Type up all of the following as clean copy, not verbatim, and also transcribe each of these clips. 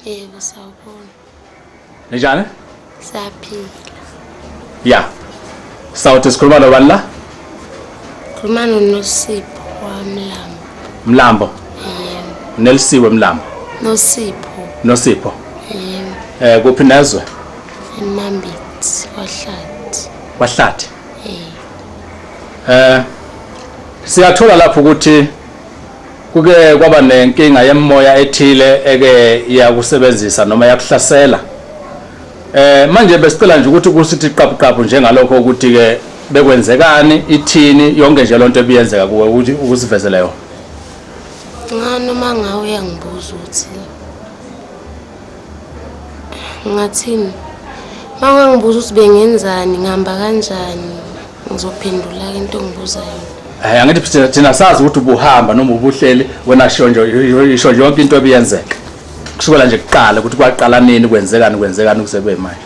Yebo sawubona. Njani? Siyaphila. Yeah. Sawuthi sikhuluma nobani la? Khuluma noNosipho waMlambo. Mlambo. Yebo. Nelisiwe Mlambo. Nosipho. Nosipho. Yebo. Kuphi nezwe? eMambithi kwaHlathi. KwaHlathi. Siyathola lapho ukuthi kuke kwaba nenkinga yemoya ethile eke iyakusebenzisa noma yakuhlasela. Manje besicela nje ukuthi kusithi qabuqabu njengalokho ukuthi ke bekwenzekani ithini yonke nje lonto ebiyenzeka kuwe ukuthi ukusivezele yona. Noma ngawe uyangibuza ukuthi ngathini? Mangangibuza ukuthi bengenzani, ngihamba kanjani, ngizophendula into ongibuza yona. Angithi thina sazi ukuthi ubuhamba noma ubuhleli wena shonjo isho yonke into ebiyenzeka. Kusukela nje kuqala ukuthi kwaqala nini kwenzekani kusebe manje.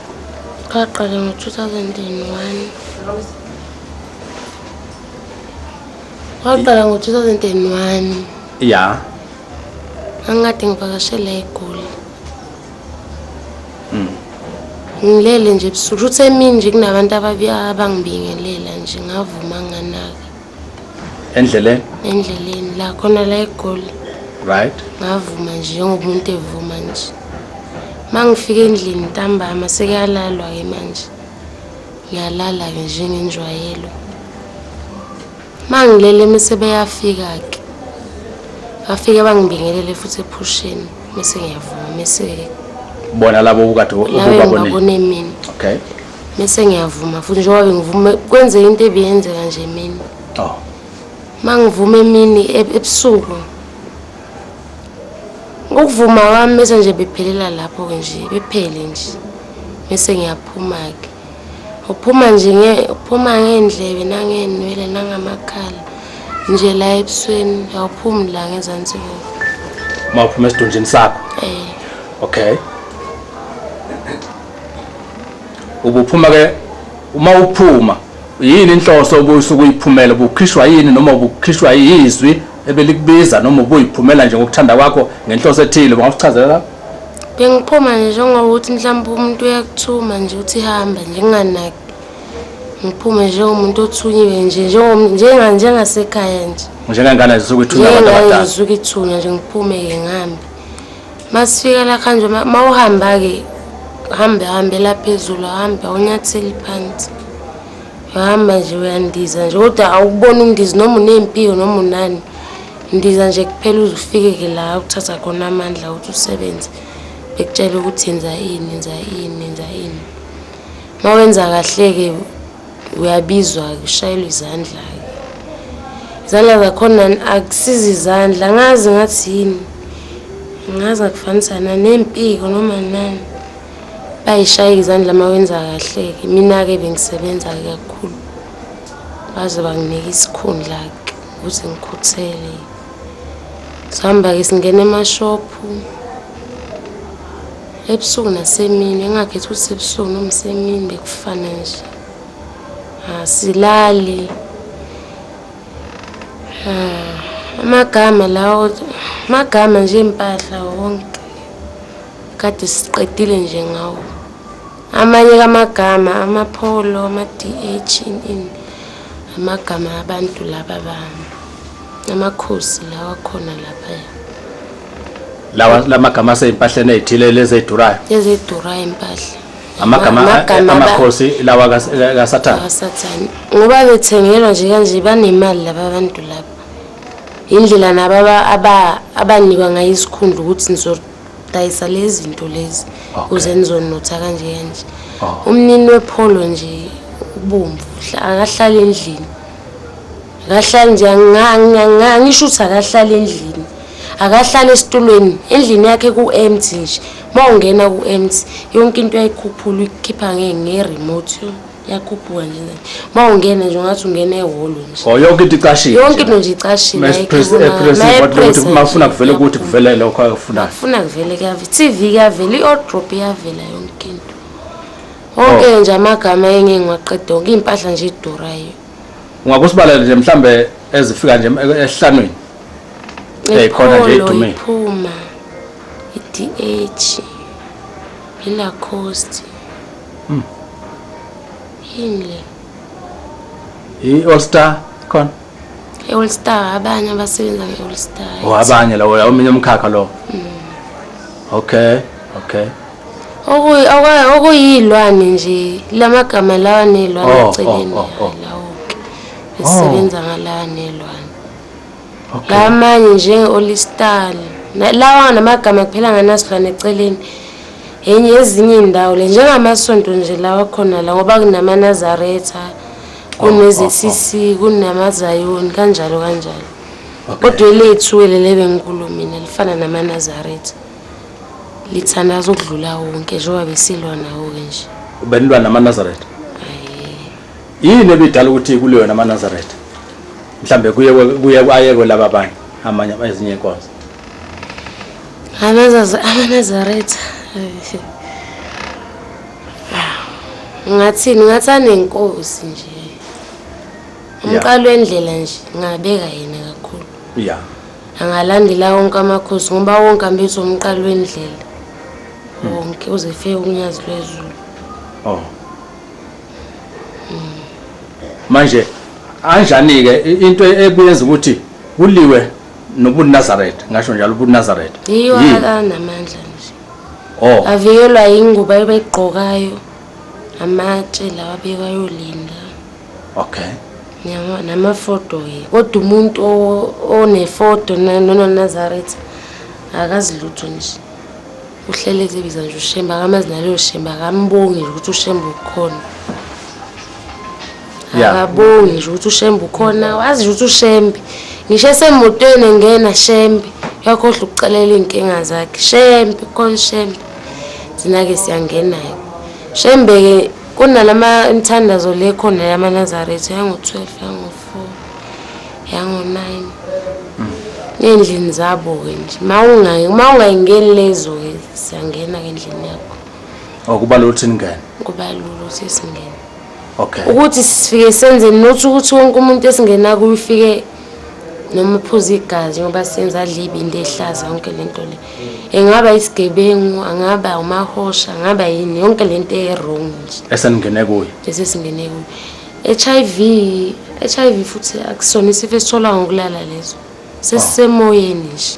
Kwaqala ngo-2001. Kwaqala ngo-2001. Yeah. Angikade ngivakashela eGoli. Ngilele nje ebusuku ukuthi emini nje kunabantu abangibingelela nje ngavuma nganaka. Endleleni la khona la eGoli. Right. Ngavuma nje njengomuntu evuma nje. Mangifika endlini ntambama sekuyalalwa ke manje. Ngiyalala ke njengenjwayelo. Mangilele mase beyafika ke. Bafike bangibingelele futhi ephusheni mase ngiyavuma mase bona labo ukade ubabone mina. Okay. Mase ngiyavuma futhi njengoba ngivume kwenze into ebiyenzeka nje mina. Oh. Mangivuma emini ebusuku. Ukuvuma wami mase nje bephelela lapho ke nje bephele nje. Mase ngiyaphuma ke. Uphuma nje uphuma ngendlebe nangenwele nangamakhala. Nje la ebusweni awuphumi la ngezansi ko. Mawuphuma esidunjini sakho. Okay. Ubuphuma ke uma uphuma yini inhloso obusuku uyiphumela ubukhishwa yini noma ubukhishwa izwi ebelikubiza noma ubuyiphumela nje ngokuthanda kwakho ngenhloso ethile bangakuchazela la? Bengiphuma nje njengokuthi mhlawumbe umuntu uyakuthuma nje uthi hamba nje nginganaki. Ngiphume nje umuntu othunyiwe nje njengasekhaya nje. Njengangana zisuku ithunya abantu abadala. Zisuku ithunya nje ngiphume ke ngihambe. Masifika la kanje mawuhamba ke hambe la phezulu hamba unyatheli phansi. Uhamba nje uyandiza nje kodwa awuboni undizi noma unempilo noma unani. Ndiza nje kuphela uzufike ke la ukuthatha khona amandla ukuthi usebenze. Bekutshela ukuthi yenza ini. Mawenza kahle ke uyabizwa ushayela izandla. Izandla zakhona akusiza izandla ngazi ngathi yini. Ngazi akufanisana nempiko noma nani. Bayishaya izandla mawenza kahle ke mina ke bengisebenza kakhulu. Baze banginika isikhundla ke ukuthi ngikhuthele. Sihamba ke singena emashopu. Ebusuku nasemini engakhethi ukuthi ebusuku noma semini bekufana nje. Silali. Amagama lawo magama nje impahla wonke. Kade siqedile nje ngawo. Amanye kamagama amapolo ama-DH in amagama abantu laba amakhosi lawa khona lapha. Lamagama aseyimpahleni ezithile lezedurayo. Ezedurayo impahla. Amagama amakhosi lawa kaSathane. kaSathane. Ngoba bethengelwa nje kanje banemali laba abantu lapha. Indlela naba abanikwa ngayo isikhundla ukuthi nizodayisa lezi zinto lezi ukuze nizonotha kanje. Umnini wepholo nje ubomvu akahlala endlini. Akahlala nje ngisho ukuthi akahlala endlini. Akahlala esitulweni endlini yakhe ku-empty nje. Mawungena ku-empty yonke into ayikhuphula ikhipha nge-remote yakhuphuka nje. Mawungena nje ngathi ungena ehholo nje. Yonke into icashile. Yonke into nje icashile ukuthi mafuna kuvele ukuthi kuvele lokho akufunayo. Ufuna kuvele kuyavela TV kuyavela i-wardrobe iyavela yonke into. Onke nje amagama engiwaqeda onke impahla nje idurayo. Ungakusibalela nje mhlambe ezifika nje ehlanweni. Khona nje idume. Iphuma iDH iLacoste. Yini i-All Star khona All Star abanye abasebenza nge-All Star. abanye lawo omunye umkhakha lo. Okay. Okuyilwane nje lamagama lawa nelwane eceleni lawo ke. Besebenza ngalawa nelwane. Lamanye nje All Star. Lawa namagama kuphela nganasilwane eceleni. Enye ezinye indawo le njengamasonto nje lawa khona la ngoba kunamaNazaretha kunezCC kunamaZayoni kanjalo. Kodwa lethu lele benkulu mina lifana namaNazaretha. Lithandaza ukudlula wonke njengoba besilwa nawo ke nje. Ubenilwa namaNazaretha? Yini ebidala ukuthi kuliwe namaNazaretha? Mhlambe kuye ayekwe laba abanye amanye ezinye inkonzo. AmaNazaretha ngathana inkosi nje. Umqalo wendlela nje ngabeka yena kakhulu. Yeah. Angalandela wonke amakhosi ngoba wonke ambethu umqalo wendlela. Wonke uzefike unyazi lwezulu. Manje anjani ke into ebuyenza ukuthi kuliwe nobuNazaretha ngasho njalo ubuNazaretha. Yiyo namandla nje. Avikelwa ingubo abayigqokayo. Amatshe lawa bekayo linda. Okay. Namafoto ke. Kodwa umuntu onefoto noNazaretha akazilutho nje. Uhlele ezibiza nje uShembe akamazi nalo Shembe akambongi nje ukuthi uShembe ukhona. Akabongi nje ukuthi uShembe ukhona, wazi ukuthi uShembe. Ngisho esemotweni ngena Shembe, uyakhohlwa ukucelela inkinga zakhe. Shembe khona Shembe. Thina ke siyangena ke. Shembe ke kunalama imthandazo le khona yamaNazaretha yango-12 yango-4 yango-9. Endlini zabo ke nje mawungayingeni lezo ke siyangena ke endlini yakho. Kubalula ukuthi ningene. Kubalula ukuthi singene. Okay. Ukuthi sifike senzeni nothi ukuthi wonke umuntu esingena kuyifike noma uphuza igazi ngoba senza adla ibindi ehlaza yonke lento le. Engaba isigebengu, angaba umahosha, angaba yini yonke lento e-wrong nje. Eseningene kuyo. Esingene kuyo. HIV futhi akusona isifo esithola ngokulala lezo. Sesisemoyeni nje.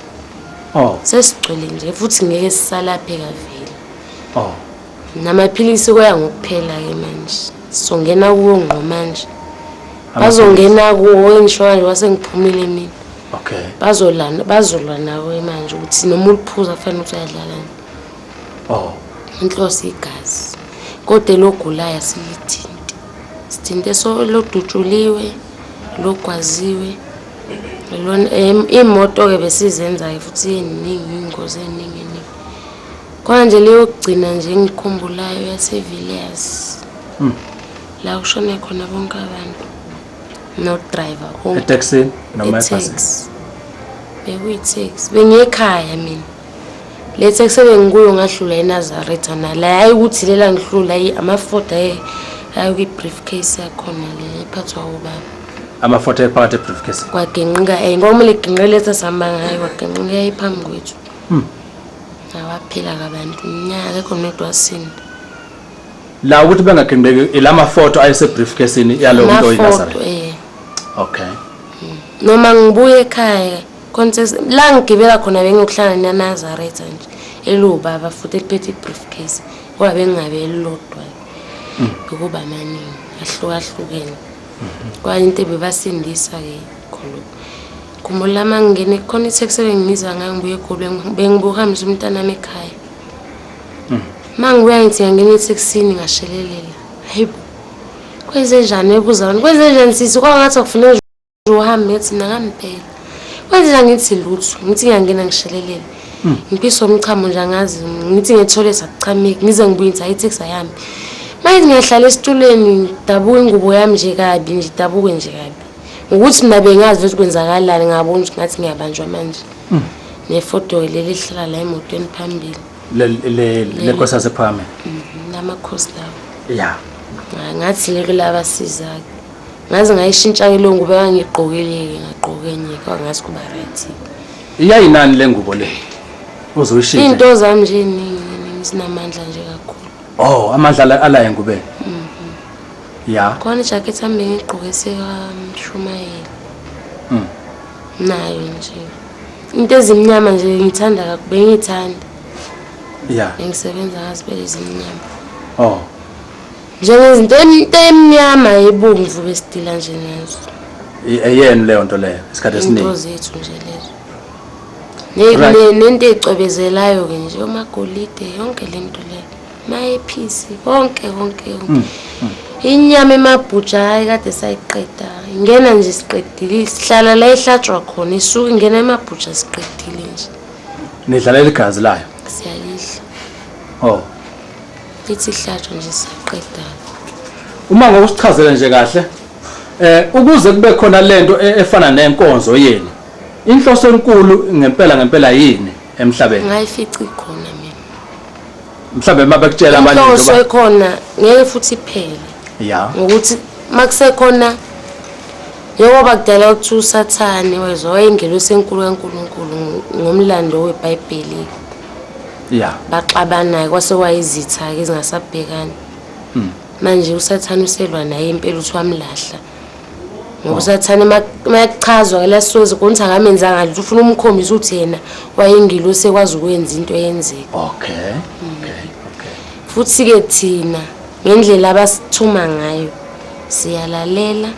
Sesigcwele nje futhi ngeke sisalapheka vele. Namaphilisi koya ngokuphela ke manje. Songena kuwo ngqomanje. Bazongena kuwo ngisho nje wasengiphumile mina. Okay. Bazolwa nawe manje ukuthi noma uliphuza kufanele ukuthi uyadlala. Inhloso igazi. Kodwa logulayo silithinte. Sithinte so lodutshuliwe, logwaziwe. Imoto ke besizenza ke futhi eningi ingozi eningi. Konje leyo kugcina nje engikhumbulayo yaseVilliers. La kushone khona bonke abantu. No driver. Taxi noma ebhasi. Bekuyi-taxi. Bengiyekhaya mina. Le taxi bengikuyo ngahlula eNazaretha nala hayi ukuthi lela ngihlula amafoto ayi kwi-briefcase yakhona le iphathwa ubaba. Amafoto ephakathi ebriefcase. Kwagenqika ngoba kumele ginqele sesihamba ngayo kwagenqika yaphambi kwethu. Awaphila kabantu unyaka ekho nedwasini. La ukuthi bengaginqeki ilama photo ayese briefcase yalo muntu oyiNazaretha. Okay. Noma ngibuye ekhaya context la ngigibela khona bengiyokuhlangana neNazaretha nje elubaba futhi eliphethe ibriefcase ngoba bengingabe elilodwa. Ukuba maningi ahlukahlukene. Kwanye into bebasindisa ke kholo. Khumbula mangene khona itaxi bengimiza ngayo ngibuye eGoli bengibuhamisa umntana wami ekhaya. Mangibuya ngithi ngangena itaxini ngashelelela. Hayibo. Kwenze njani ebuzana? Kwenze njani sisi kwangathi akufanele nje uhambe ngathi nakampela. Kwenze njani ngithi lutho? Ngithi ngiyangena ngishelelela. Ngiphiso umchamo nje angazi ngithi ngethole sakuchameki ngize ngibuye ngithi itaxi ayami. Manje ngiyahlala esitulweni dabuka ingubo yami nje kabi nje dabuke nje kabi. Ukuthi mina bengazi ukuthi kwenzakalani ngabona ukuthi ngathi ngiyabanjwa manje. Nefoto leli lihlala la emotweni phambili. Le nkosase phame. Namakhosi lawo. Yeah. Ngathi lelo labasiza. Ngaze ngayishintsha ke lo ngubo engigqokeleke ngagqoka enye kwangathi kuba right. Iyayinani le ngubo le? Uzoyishintsha. Into zami nje sinamandla nje kakhulu. Oh, amandla ala engubeni. Ya. Khona ijacket yami ngigqoke sekamshumayela. Nayo nje. Into ezimnyama nje ngithanda kakhulu, bengithanda. Ya. Ngisebenza ngazo bezimnyama. Oh. Njengezinto emnyama ebomvu besidila nje nazo. Yena leyo nto leyo isikhathi esiningi. Into zethu nje lezo. Nento ecwebezelayo ke nje omagolide yonke lento le. Mayephisi konke. Inyama emabhuja hayi kade sayiqeda. Ingena nje siqedile, sihlala la ehlatshwa khona, isuka ingena emabhuja siqedile nje. Nidlalela igazi layo. Siyalidla. Oh. Lithi ihlatshwa nje siqeda. Uma ngokusichazela nje kahle ukuze kube khona lento efana nenkonzo yenu. Inhloso enkulu ngempela yini emhlabeni? Ngayifici khona mina. Mhlawumbe mabekutshela abanye nje inhloso ekhona ngeke futhi iphele. Ya. Ngokuthi makusekhona njengoba kudala ukuthi uSathane wezwa wayengelosi enkulu kaNkulunkulu ngomlando weBhayibheli. Ya. Baxabanayo kwase wayizitha ke ezingasabhekani. Manje uSathane uselwa naye impela uthi wamlahla. Ngoba uSathane mayakuchazwa ke lasozi konke angamenza ngalo ufuna umkhombisa ukuthi yena wayengelosi ekwazi ukwenza into eyenzeka. Okay. Futhi ke thina ngendlela abasithuma ngayo siyalalela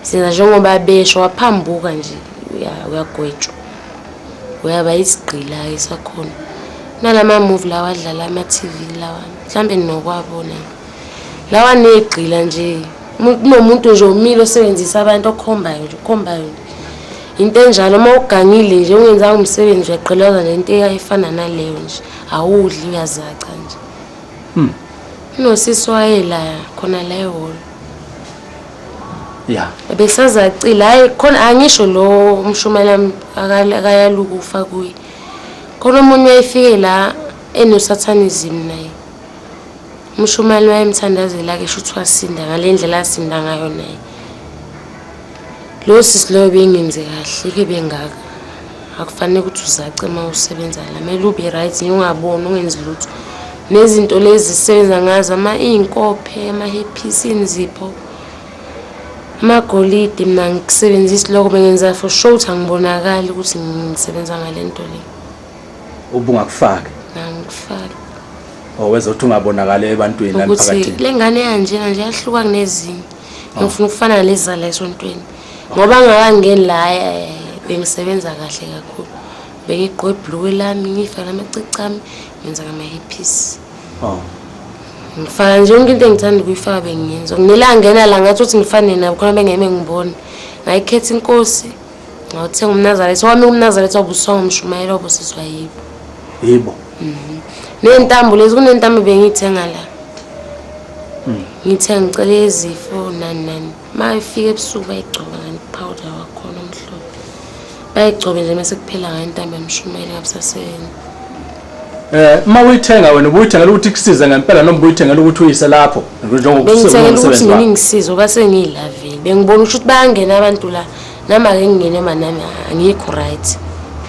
senza njengoba besho waphambuka nje uyagwetshwa uyaba isigqila isakhona nalama movie lawa adlala ama TV lawa mhlambe ninokwabona lawa negqila nje kunomuntu nje umile osebenzisa abantu okhombayo into enjalo uma ugangile nje ungenza umsebenzi uyaqhelaza lento eyifana naleyo nje awudli uyazaca nje Nosiswayela khona la eholo. Yeah. Besazacila hayi khona angisho lo umshumayela akayaluka ufa kuyi. Khona umunye ayifike la enosathanism naye. Umshumayela wayemthandazela ke shuthi wasinda ngalendlela asinda ngayo naye. Lo sisilo bengenze kahle ke bengaka. Akufanele ukuthi uzace uma usebenza la. Mele ube right ungaboni ungenzi lutho. Nezinto lezi sisebenza ngazo ama inkophe ama happy inzipho amagolide mina ngisebenzisa lokho bengenza for sure ukuthi angibonakali ukuthi ngisebenza ngalento le ubungakufaki ngifaka owezothi ungabonakala ebantwini emphakathini ukuthi lengane kanje yahluka kunezinye ngifuna ukufana nalezala esontweni ngoba ngakangeni la bengisebenza kahle kakhulu bengiqoqa ibhlue lami ngifaka amacicami ngenza ama hippies ngifaka nje yonke into engithanda ukuyifaka bengiyenza nginelangena la ngathi uthi ngifane nabo khona bengeme ngibona ngayikhetha inkosi ngawuthenga umNazaretha wami umNazaretha obusonga umshumayela obusizwa yibo nentambo lezi kunentambo bengithenga la ngithenga ngicela izifo nani mayifika ebusuku bayigcoba ngani powder wakhona omhlophe bayigcobe nje mase kuphela ngentambo emshumayela ngabusasebenza mawuyithenga wena ubuyithengela ukuthi kusize ngempela noma ubuyithengela ukuthi uyise lapho bengithengela ukuthi mina ngisize base ngiyilavile bengibona ukuthi bayangena abantu la nama ke ngingene nami angikho right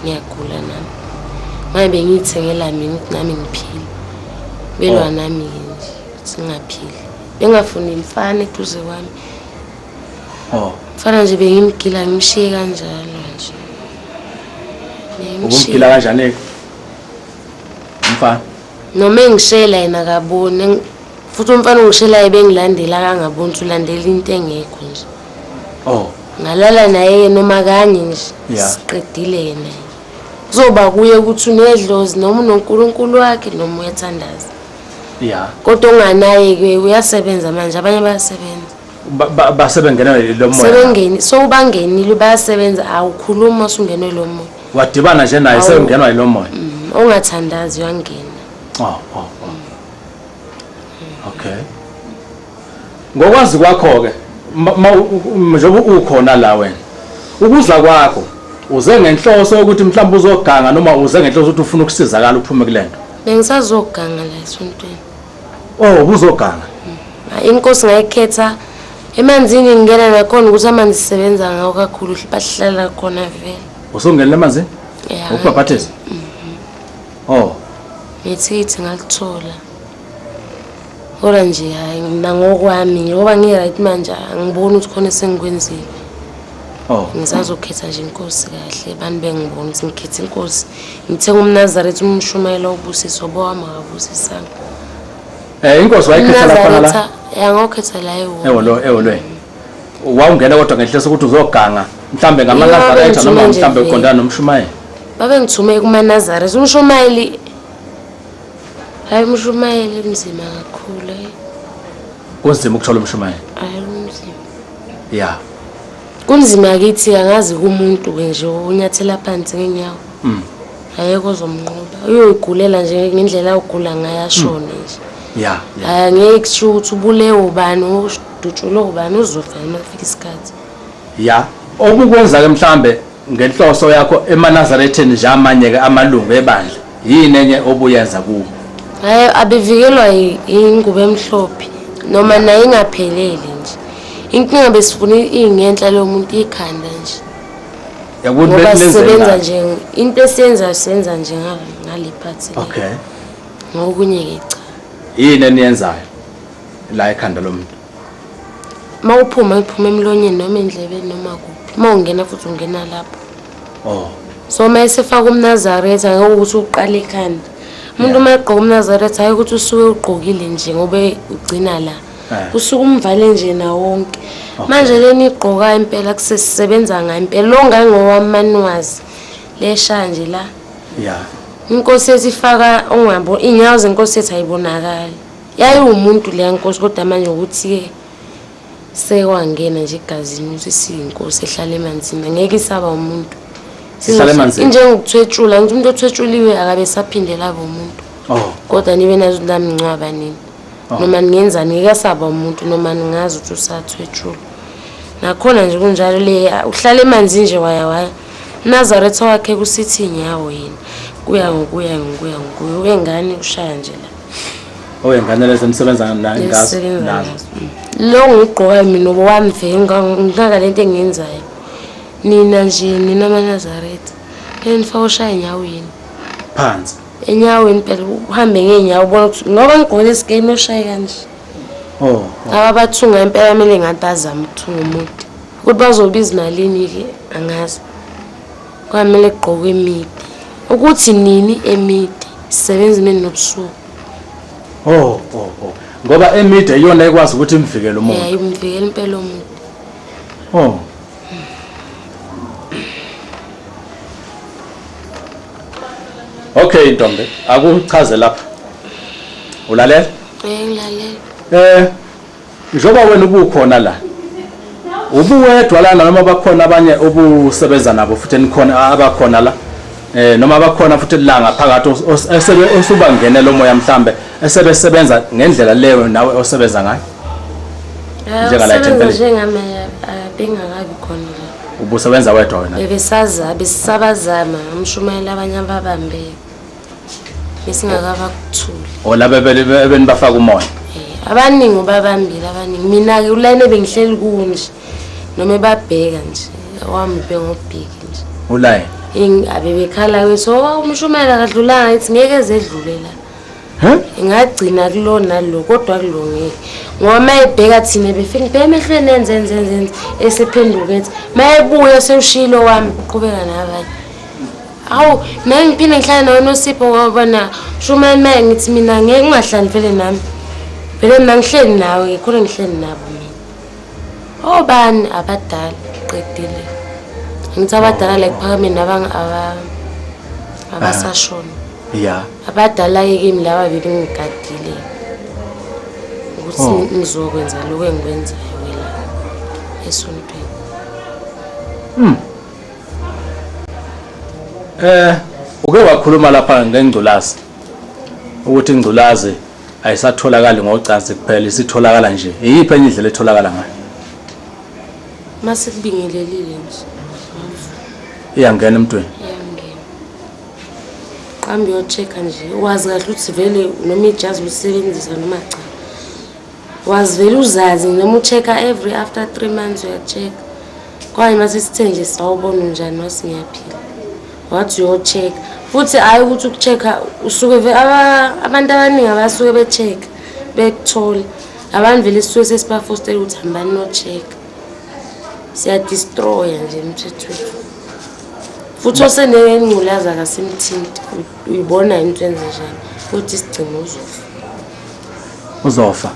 ngiyagula nami maye bengithengela mina ukuthi nami ngiphile belwa nami nje singaphili bengafuni imfana eduze kwami mfana nje bengimgila ngimshiye kanjalo nje ubumgila kanjani mfana noma engishela yena kabone futhi umfana ongishela ebengilandela kangaboni ukuthi ulandela into engekho nje ngalala naye noma kanye nje siqedile yena kuzoba kuye ukuthi unedlozi noma unoNkulunkulu wakhe noma uyathandaza kodwa onganaye ke uyasebenza manje abanye bayasebenza basebengena lo moya sebengeni so ubangenile bayasebenza awukhuluma usungenwe lo moya wadibana nje naye sebengenwa lo moya ongathandazi uyangena okay ngokwazi kwakho ke njengoba ukhona la wena ukuza kwakho uze ngenhloso ukuthi mhlawumbe uzoganga noma uze ngenhloso ukuthi ufuna ukusizakala uphume kulento bengisazoganga la esontweni ubuzoganga inkosi ngayikhetha emanzini ngingena nakhona ukuthi amanzi sisebenza ngawo kakhulu bahlala khona vele usongena emanzini ukubhabhatheza Ngethikithi ngalithola. Kodwa nje hayi mina ngokwami ngoba ngi-right manje angiboni ukuthi khona sengikwenzile. Ngisazokhetha nje inkosi kahle abantu bengibona ukuthi ngikhetha inkosi. Ngithenga umNazaretha umshumayela ubusiso bowami akabusisanga. Inkosi wayikhetha lapha la. Ngokhetha la ehholweni. Wawungena kodwa ngenhleso ukuthi uzoganga mhlambe ngamaNazaretha noma mhlambe uqondana nomshumayeli. Babengithume kumaNazaretha umshumayeli. Hayi umshumayeli mzima kakhulu. Kunzima ukuthola umshumayeli. Hayi umzima. Yeah. Kunzima kithi angazi kumuntu ke nje unyathela phansi ngenyawo. Ayekho ozomnqoba. Uyoyigulela nje ngendlela ugula ngayo ashone nje. Yeah. Angeke kusho ukuthi ubule ubani udutshulo ubani uzofa mafika isikhathi. Yeah. Okukwenza ke mhlambe ngenhloso yakho eManazaretheni nje amanye ke amalungu ebandla. Yini enye obuyenza kuwo? Hayi abevikelwa ingubo emhlophe noma nayo ingaphelele nje. Inkinga besifuna ingenhla lo muntu ikhanda nje. Yakuthi besebenza nje into esiyenza senza nje ngale phathi. Okay. Ngokunye ke cha. Yini eniyenzayo la ekhanda lomuntu? Mawuphuma emlonyeni noma endlebeni noma kuphi. Mawungena futhi ungena lapho. So mayesefaka umNazaretha ngeke ukuthi uqale ekhanda. Umuntu uma egqoka umNazaretha hayi ukuthi usuke ugqokile nje ngoba ugcina la. Usuke umvale nje na wonke. Manje leni igqoka impela kusesisebenza ngayo impela lo ngangowamaniwazi lesha nje la. Yeah. Inkosi esifaka ongabo inyawo zenkosi ethi ayibonakala. Yayi umuntu le yankosi kodwa manje ukuthi ke sekwangena nje egazini ukuthi siyinkosi ehlala emanzini ngeke isaba umuntu. Sihlala emanzini. Njengokuthwetshula ngithi umuntu othwetshuliwe akabe saphinde labo umuntu. Kodwa nibe nazo ndamncwaba nini. Noma ngiyenzani ngeke asaba umuntu noma ningazi ukuthi usathwetshula. Nakhona nje kunjalo le uhlala emanzini nje waya. Nazaretha wakhe kusithi inyawo yena. Kuya ngokuya wengane ushaya nje la. Wengane lezi nisebenza ngazo. Lo ngigqoka mina wami ngingaka lento engiyenzayo. Nina nje nina amaNazaretha. Enifaka ushaya enyaweni. Phansi. Enyaweni phela uhambe ngenyawo ubona ukuthi ngoba ngigqoke isigame oshaye kanje. Abathunga impela kumele ngantazama ukuthunga umuntu. Ukuthi bazobiza imalini ke angazi. Kwamele egqoke emide. Ukuthi nini emide sisebenza imini nobusuku. Ngoba emide iyona ekwazi ukuthi imvikele umuntu. Imvikele impela umuntu. Okay Ntombi, akuchaze lapha. Ulalela? Ngilalela. Njoba wena ubukhona la. Ubuwedwa lana noma bakhona abanye obusebenza nabo futhi enikhona abakhona la. Noma abakhona futhi la ngaphakathi osubangenela umoya mhlambe esebenza ngendlela leyo nawe osebenza ngayo. Njengala tempele. Njengami bengakabi khona la. Ubusebenza wedwa wena? Besisabazama umshumayela abanye ababambe. Besingakaba kuthula. Laba benibafaka umoya. Abaningi babambile abaningi. Mina ke ulayini bengihleli kuwo nje. Noma ebabheka nje. Wami bengobhiki nje. Ulayini? Abebekhala wethu umshumayela kadlulanga ethi ngeke ezedlulela. Ingagcina kulo nalo kodwa kulungile. Ngoba mayebheka thina befika bemehlweni enze esephenduka ethi mayebuya sewushilo wami uqhubeka nabanye. Awu mangiphinde ngihlala nawe noSipho ngoba na shumani maye ngithi mina ngeke ngingahlali vele nami. Vele mina ngihleli nawe khona ngihleli nabo mina. Bani abadala qedile. Ngithi abadala la kuphakame nabanga abasashona. Yeah. Abadala ke kimi laba vele ngigadile. Ukuthi ngizokwenza lokho engikwenzayo wena esontweni. Uke wakhuluma lapha ngengculazi. Ukuthi ingculazi ayisatholakali ngocansi kuphela isitholakala nje. Iyiphi enye indlela etholakala ngayo? Mase kubingelelile nje. Iyangena emntweni. Qambi yo-check nje wazi kahle ukuthi vele noma ijazi ulisebenzisa noma cha. Wazi vele uzazi noma uchecka every after 3 months uya-check. Kwaye mase sithe nje sawubona njani wasingiyaphila. Wathi uyo-check futhi hayi ukuthi ukucheck-a usuke abantu abaningi abasuke becheck bekuthola abantu vele sisuke sesibafostela ukuthi hambani no-check siyadestroya nje emthethweni futhi osenengculaza akasimthinti uyibona into enze njani futhi isigcino uzofa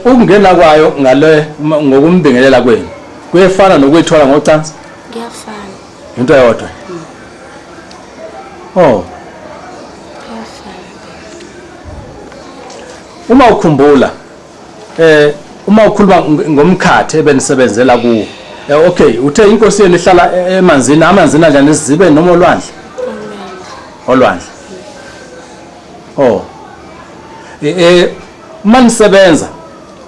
ukungena kwayo ngale ngokumbingelela kwenu kuyefana nokuyithola ngocansi kuyafana into eyodwa kuyafana uma ukhumbula uma ukhuluma ngomkhathe ebenisebenzela kuwo okay uthe inkosi yenu ihlala emanzini amanzini kanjani isizibe noma olwandle manisebenza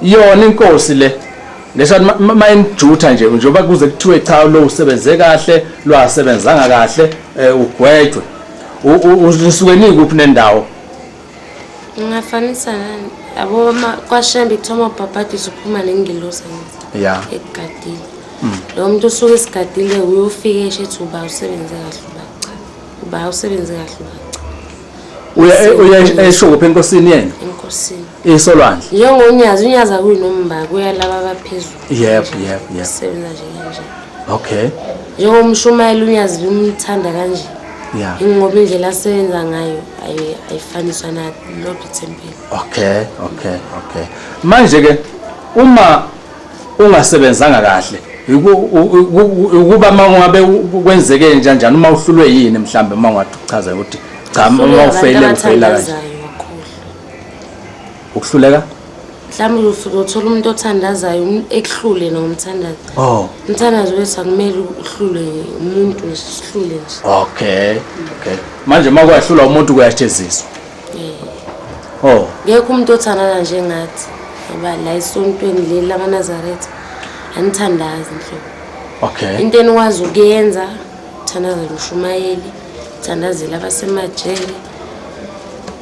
yona inkosi le lesha mayinjutha nje njengoba kuze kuthiwe cha lo usebenze kahle lo asebenzanga kahle ugwejwe usuke nikuphi nendawo ngingafanisa nani yabo kwashembe kuthoma ubhabhadi uphuma nengilosa ya egadile lo muntu usuke esigadile uyofika eshethi uba usebenze kahle uba usebenze kahle uya esho kuphi enkosini yena enkosini isolwandle unyazi akuyinomba kuya laba abaphezulu yep sebenza nje kanje okay njengomshumayeli unyazi lumthanda kanje yeah ngoba indlela asebenza ngayo ayifaniswa nalobhi tempile okay manje ke uma ungasebenzanga kahle ukuba mangabe kwenzeke kanjani uma uhlulwe yini mhlambe uma ungathi uchaza ukuthi cha uma ufeyile kanje ukuhluleka mhlawumbe uthola umuntu othandazayo ekuhlule nomthandazo umthandazo wethu akumele uhlule umuntu nesihlule nje okay manje uma kwahlula umuntu kuyajeziswa ngeke umuntu othandaza njengathi ngoba la isontweni leli lamaNazaretha anithandazi nhlobo into enikwazi ukuyenza thandaza umshumayeli thandazela abasemajele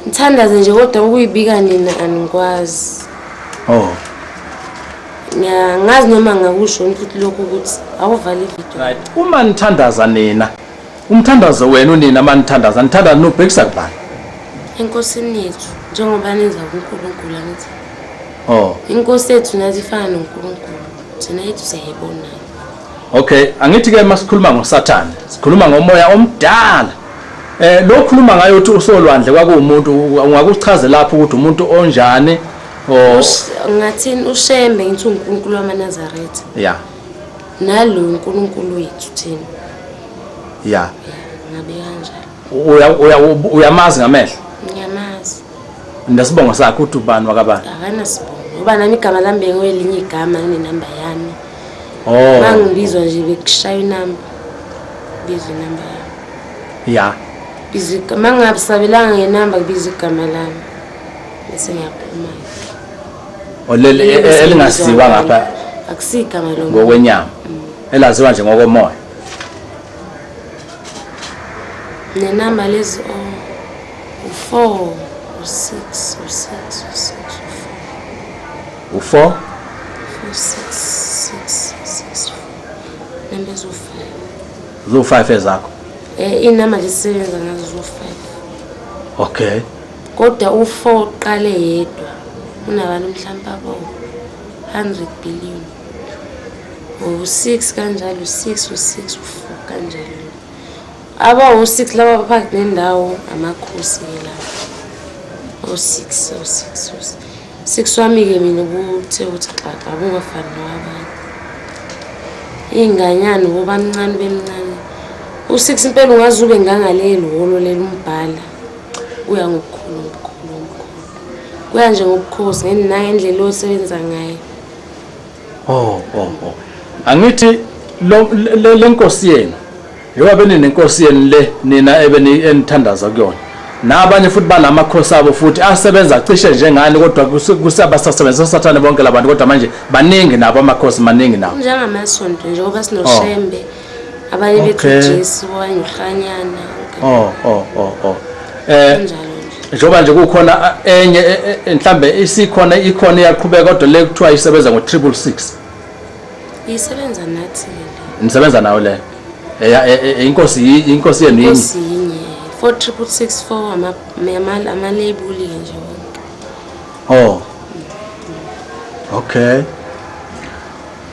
ngithandaze nje kodwa ukuyibika nina anikwazi ngazi noma ngakusho futhi lokho ukuthi awuvale ivideo right uma nithandaza nina umthandazo wenu unina manithandaza nithandaza nobhekisa kubani enkosini yethu njengoba nenza uNkulunkulu angithi inkosi yethu nathi ifana noNkulunkulu thina yethu siyayibona okay angithi ke masikhuluma ngoSathane sikhuluma ngomoya omdala lo khuluma ngayo uthi usolwandle kwakuumuntu ungakuchaze lapho ukuthi umuntu onjani ngathini ushembe ngithi uNkulunkulu wamaNazaretha yeah nalo uNkulunkulu wethu thina yeah ngabe kanjalo uyamazi ngamehlo ngiyamazi ndasibonga sakho uthi ubani wakabani akanasibongo ngoba nami igama lami bengelinye igama nginenamba yami mangibizwa nje bekushaya inamba bizwe inamba yami yeah bizika mangabisabelanga ngenamba kubiza igama lami bese ngiyaphuma elingasiwa ngapha akusigama lo ngokwenyama elaziwa nje ngokomoya nenamba lezi u4 u6 u4 number zo5 ezakho inamba lisebenza ngazo zo5 okay kodwa u4 qale yedwa unabantu mhlawumbe abo 100 billion u6 kanjalo u6 u4 kanjalo aba u6 laba baphakathi nendawo amakhosi la u6 wami ke mina ubuthe uthi xaxa abungafani nabanye inganyani ngoba mncane bemncane u6 impela ungazube ngangalelo holo lelumbhala kuya ngokukhulu kuya nje ngokukhosi ngendlela osebenza ngayo angithi le nkosi yenu yoba benenenkosi yenu le nina enithandaza kuyona nabanye futhi banamakhosi abo futhi asebenza cishe njengani kodwa kusabasasebenza uSathane bonke labantu kodwa manje baningi nabo amakhosi maningi nabo njengamasonto njengoba sinoshembe abanye bethu Jesu abanye uhlanyana njalo njengoba nje kukhona enye mhlambe ikhona iyaqhubeka kodwa le kuthiwa isebenza ngo666 isebenza nathi nisebenza nawo le inkosi yenu yinye. Inkosi yinye 4664 amalebuli nje wonke. Oh. Okay.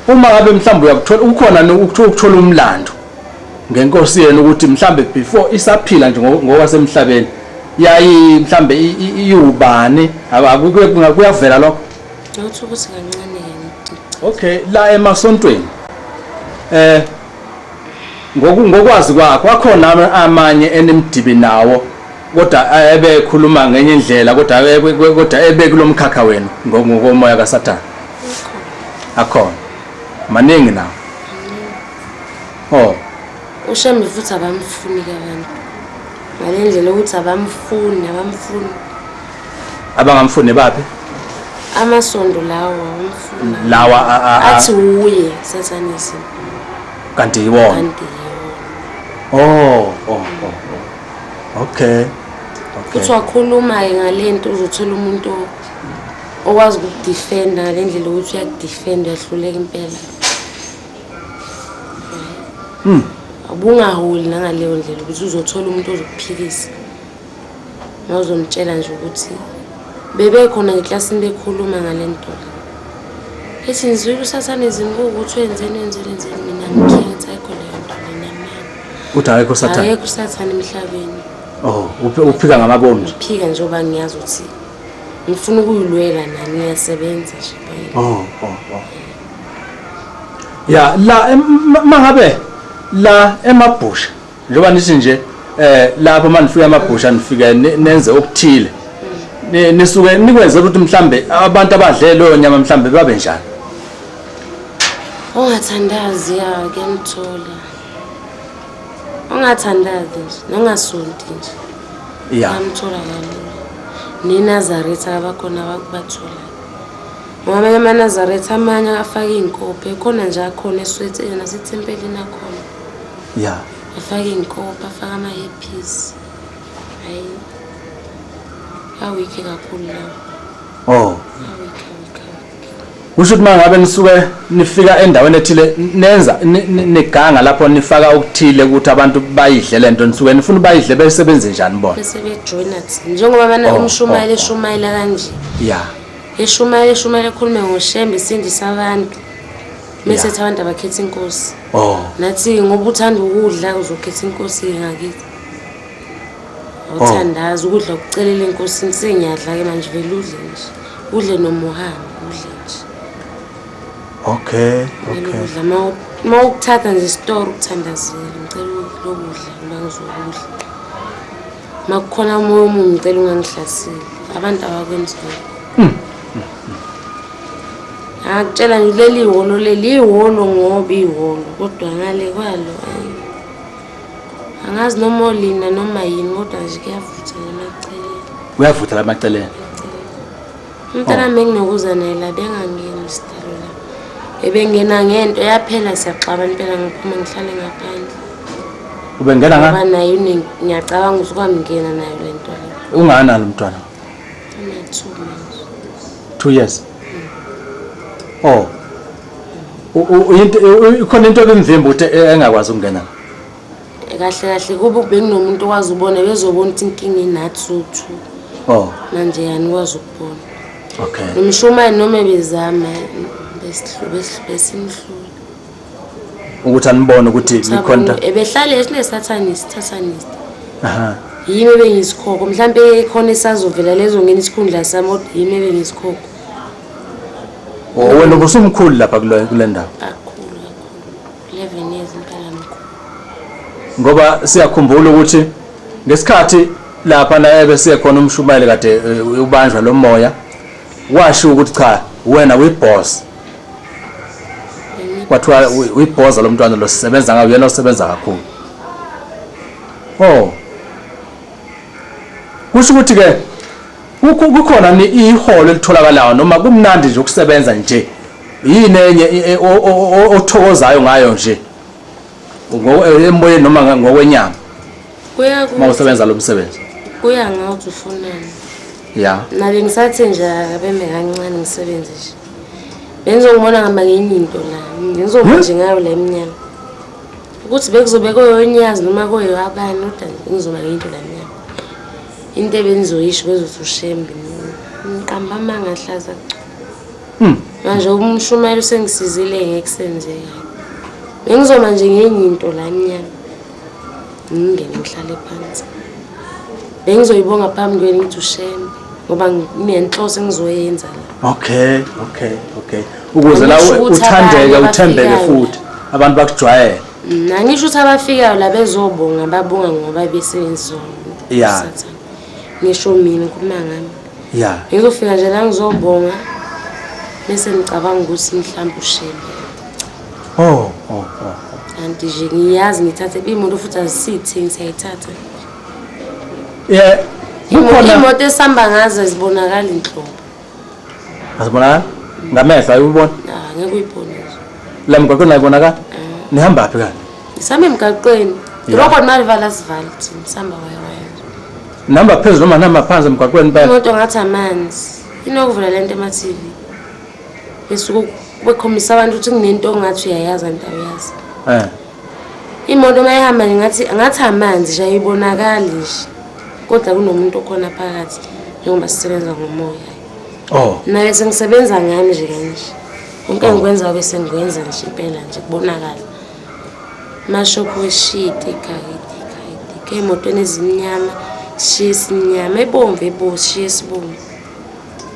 Uma ngabe mhlawumbe uyakuthola ukhona ukuthola umlando ngenkosi yenu ukuthi mhlawumbe before isaphila nje ngokwasemhlabeni yayi mhlawumbe iubani kuyavela lokho. Uthi ukuthi kancane ke. Okay, la emasontweni ngokwazi kwakho akhona amanye enemdibi nawo kodwa ebekhuluma ngenye indlela kodwa ebe kulomkhakha wenu ngokomoya kaSathane. Akhona maningi nawo. Oh. Ushembe futhi abamfuni kabantu. Ngalendlela ukuthi abamfuni. Abangamfuni baphi? Amasondo lawo abamfuni. Lawa athi uye Satanism. Kanti yiwona. Oh. Okay. Kuthi wakhuluma ke ngalento uzothola umuntu okwazi ukudefenda ngalendlela ukuthi uyakudefenda yahluleka impela. Abungaholi nangaleyo ndlela ukuthi uzothola umuntu ozokuphikisa. Mawuzomtshela nje ukuthi bebekhona ngeclassini bekhuluma ngalento. Ethi nizwile uSatanism ukuthi wenzeni mina ngikhetha ayikho leyo nto lena. Uthi ayikho Sathane. Ayikho uSathane emhlabeni. Oh, uphika ngamabomu. Uphika njengoba ngiyazi ukuthi ngifuna ukuyilwela nani ngiyasebenza nje. Oh. Ya la mangabe la emabhusha njengoba nithi nje lapho manifika emabhusha nifike nenze okuthile. Nisuke nikwenze ukuthi mhlambe abantu abadle leyo nyama mhlambe babe njani. Ongathandazi ya kuyamthola. Ongathandazi nje nongasonti nje. Ya. Yamthola kalula. NeNazaretha abakhona abakubathola. Ngoba amaNazaretha amanye afaka inkophe khona nje akhona eswethe nasethempelini akhona. Ya. Afaka inkophe afaka ama-earpiece. Hayi. Awikho kakhulu la. Oh. Usho ukuthi mangabe nisuke nifika endaweni ethile nenza neganga lapho nifaka ukuthile ukuthi abantu bayidle lento nisuke nifuna bayidle besebenze njani bona. Bese bejoina thina njengoba bana umshumayela eshumayela kanje. Yeah. Eshumayela ekhulume ngoShembe sindisa abantu. Bese abantu abakhetha inkosi. Oh. Nathi ngoba uthanda ukudla uzokhetha inkosi ngakithi. Uthandaza ukudla ukucelela inkosini senyadla ke manje vele udle nje. Udle nomuhamba udle nje. Okay. Mawukuthatha nje store ukuthandazela ngicela lokudla ngizokudla. Makukhona umoya omubi ngicela ungangihlaseli. Abantu abakwenzi lokho. Akutshela nje leli ihholo ngoba ihholo kodwa ngale kwalo angazi noma olina noma yini kodwa nje kuyavutha emaceleni. Kuyavutha la maceleni. Umntana menginokuza naye la bengangeni isitalo la. Ebengena ngento yaphela siyaxaba impela ngiphuma ngihlale ngaphandle. Ubengena nga? Ngoba naye ngiyacabanga ukuthi kwamngena nayo lento le. Ungana lo mntwana? Una 2 months. 2 years. Oh. Ikhona into ebimvimba ukuthi engakwazi ukungena. Kahle kube benginomuntu okwazi ubona bezobona ukuthi inkinga inathuthu. Oh. Manje yani kwazi ukubona. Okay. Nomshumane noma bezama besimhlula. Ukuthi anibone ukuthi ikhonta. Ebehlale esineSatanist. Aha. Yimi bengisikhoko mhlambe khona esazovela lezo ngena isikhundla sami yimi bengisikhoko. Wena ubusumkhulu lapha kule ndawo. Kakhulu. 11 years impela mkhulu. Ngoba siyakhumbula ukuthi ngesikhathi lapha na ebese khona umshumayeli kade ubanjwa lo moya washo ukuthi cha wena uyiboss. Kwathiwa uyibhoza lo mntwana lo sisebenza ngayo yena osebenza kakhulu. Oh. Kusho ukuthi ke kukhona iholo elitholakalayo noma kumnandi nje ukusebenza nje. Yini enye othokozayo ngayo nje. Emoyeni noma ngokwenyama. Kuya mawusebenza lo msebenzi. Kuya ngathi ufunani. Yeah. Nabe ngisathi nje abeme kancane ngisebenze nje. Bengizongibona ngamba ngenye into la. Ngizoba nje ngayo la eminyaka. ukuthi bekuzobe koyonyazi noma koyabani kodwa ngizoba ngento lami into ebenizoyisho bezothi ushembe ngiqamba amanga ahlaza manje umshumayelo usengisizile ngekusenzeka bengizoma nje ngenye into la emnyama ngingene ngihlale phansi bengizoyibonga phambi kwenu ngithi ushembe ngoba nginenhloso engizoyenza la. Okay. Ukuze la uthandeke uthembeke futhi abantu bakujwayele. Angisho ukuthi abafikayo la bezobonga babonga ngoba besebenza Yeah. ngisho mina kumangami. Yeah. Ngizofika nje la ngizobonga bese ngicabanga ukuthi mhlawumbe ushembe. Kanti nje ngiyazi ngithathe imoto futhi azisithi ngisayithatha. Yeah. Imoto esihamba ngazo zibonakala inhlobo. Azibonakala? Ngamehla uyibona? Ngeke uyibone. La mgwaqweni ayibonakala? Nihamba phi kanti? Sami emgaqweni. Robot malivala sivala thina sihamba waya. Namba phezulu noma namba phansi emgwaqweni phela? Imoto ngathi amanzi. Inokuvula lento ema-TV. Besuku bekhombisa abantu ukuthi kunento ongathi uyayazi anti awuyazi. Imoto mayihamba ngathi amanzi nje ayibonakali nje. Kodwa kunomuntu okhona phakathi njengoba sisebenza ngomoya. Naye sengisebenza ngami nje kanje. Konke engikwenza bese ngikwenza nje impela nje kubonakala. Mashophu weshiti ekhaya emotweni ezimnyama shiye isinyama ebomvu shiye isibomvu.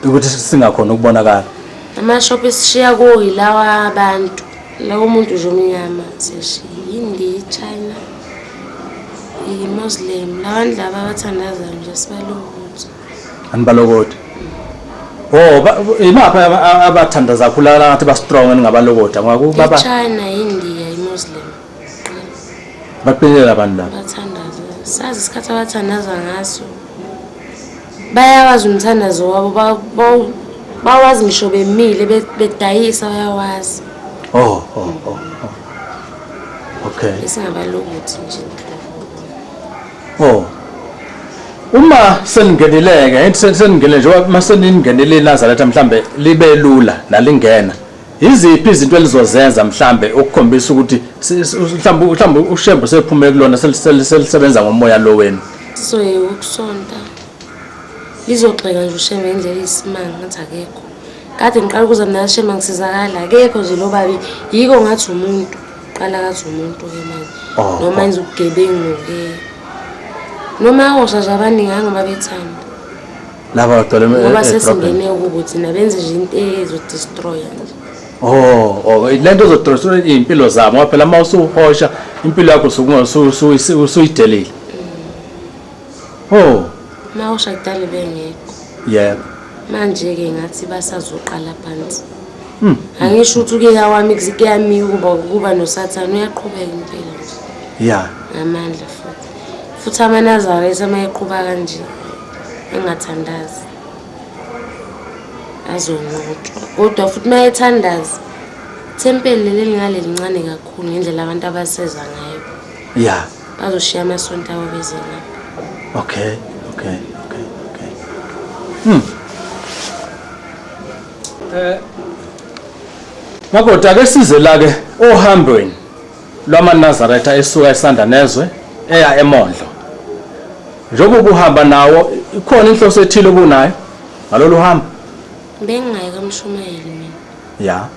Ukuthi singakhona ukubonakala. Amashophu esishiya kuyilawa abantu la umuntu nje omnyama seshiya India, China, Muslim labantu laba abathandaza nje sibalokuthi. Anibalokothi. Imaphi abathandaza kakhulu ngathi ba strong eningabalokothi ngakubaba. China, India, Muslim. Baphelela abantu laba. Bathandaza. Sazi isikhathi abathandaza ngaso. Bayawazi umthandazo wabo bawazi ngisho bemile bedayisa bayawazi. Okay. Isingabalokuthi nje. Uma seningenileke seningene nje maseningenele Nazareth mhlambe libe lula nalingena. Iziphi izinto elizozenza mhlambe ukukhombisa ukuthi mhlambe ushembo sephume kulona selisebenza ngomoya lo wenu. So ukusonta. Lizoxeka nje ushembe ngendlela isimanga ngathi akekho. Kade ngiqala ukuza mina shema ngisizakala akekho nje lo babi yiko ngathi umuntu qala ngathi umuntu ke manje noma enza ubugebengu ke noma osha nje abaningi ngoba bethanda laba badole ngoba sesingene ukuthi nabenze nje into ezodestroy nje lento ezodestroy impilo zabo ngoba phela uma usuhosha impilo yakho usuyidelile mawusha kudala bengekho yebo manje ke ngathi basazoqala phansi angisho ukuthi ke yawami kuyami kuba noSathane uyaqhubeka impilo nje ngamandla futhi amaNazareth amayeqhubeka kanje engathandazi azonqotshwa kodwa futhi mayethandaza thempeli leli ngale lincane kakhulu ngendlela abantu abaseza ngayo bazoshiya amasonto abo beze ngapha. Okay. Makoda ke size la ke ohambweni lwamaNazaretha esuka eSandanezwe eya eMondlo. Njengoba uhamba nawo ikhona inhloso ethile kunayo ngalolu hamba. Bengayi kamshumayeli mina.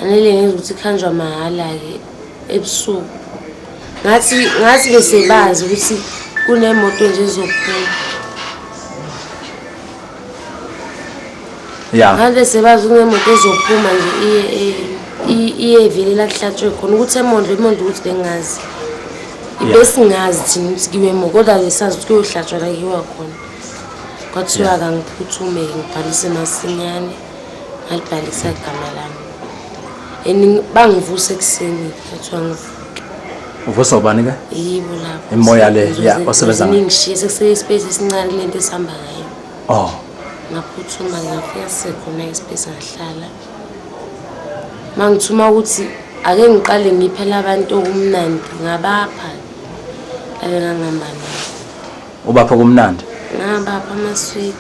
Anele ngizokuthi khanjwa mahala ke ebusuku. Ngathi besebazi ukuthi kunemoto nje ezophuma. Ngale sebazi kunemoto ezophuma nje iye vele la kuhlatshwe khona ukuthi eMondlo ukuthi bengazi. Besingazi thina ukuthi kiwemo kodwa lesazi ukuthi kuyohlatshwa la kiwa khona. Kwathiwa kangiphuthume ngibhalise masinyane ngalibhalisa igama lami. Bangivuse ekseni kwathiwa ngivuke. Uvusa ubani ke? Yibo lapho. Emoya le wasebenza ngayo. Ngishiye sekuseye space esincane lento esihamba ngayo. Ngaphuthuma ngafika sekhona ispace ngahlala. Mangithuma ukuthi ake ngiqale ngiphela abantu okumnandi ngabapha. Ake ngangihamba nabo. Ubapha kumnandi? Ngabapha amaswidi.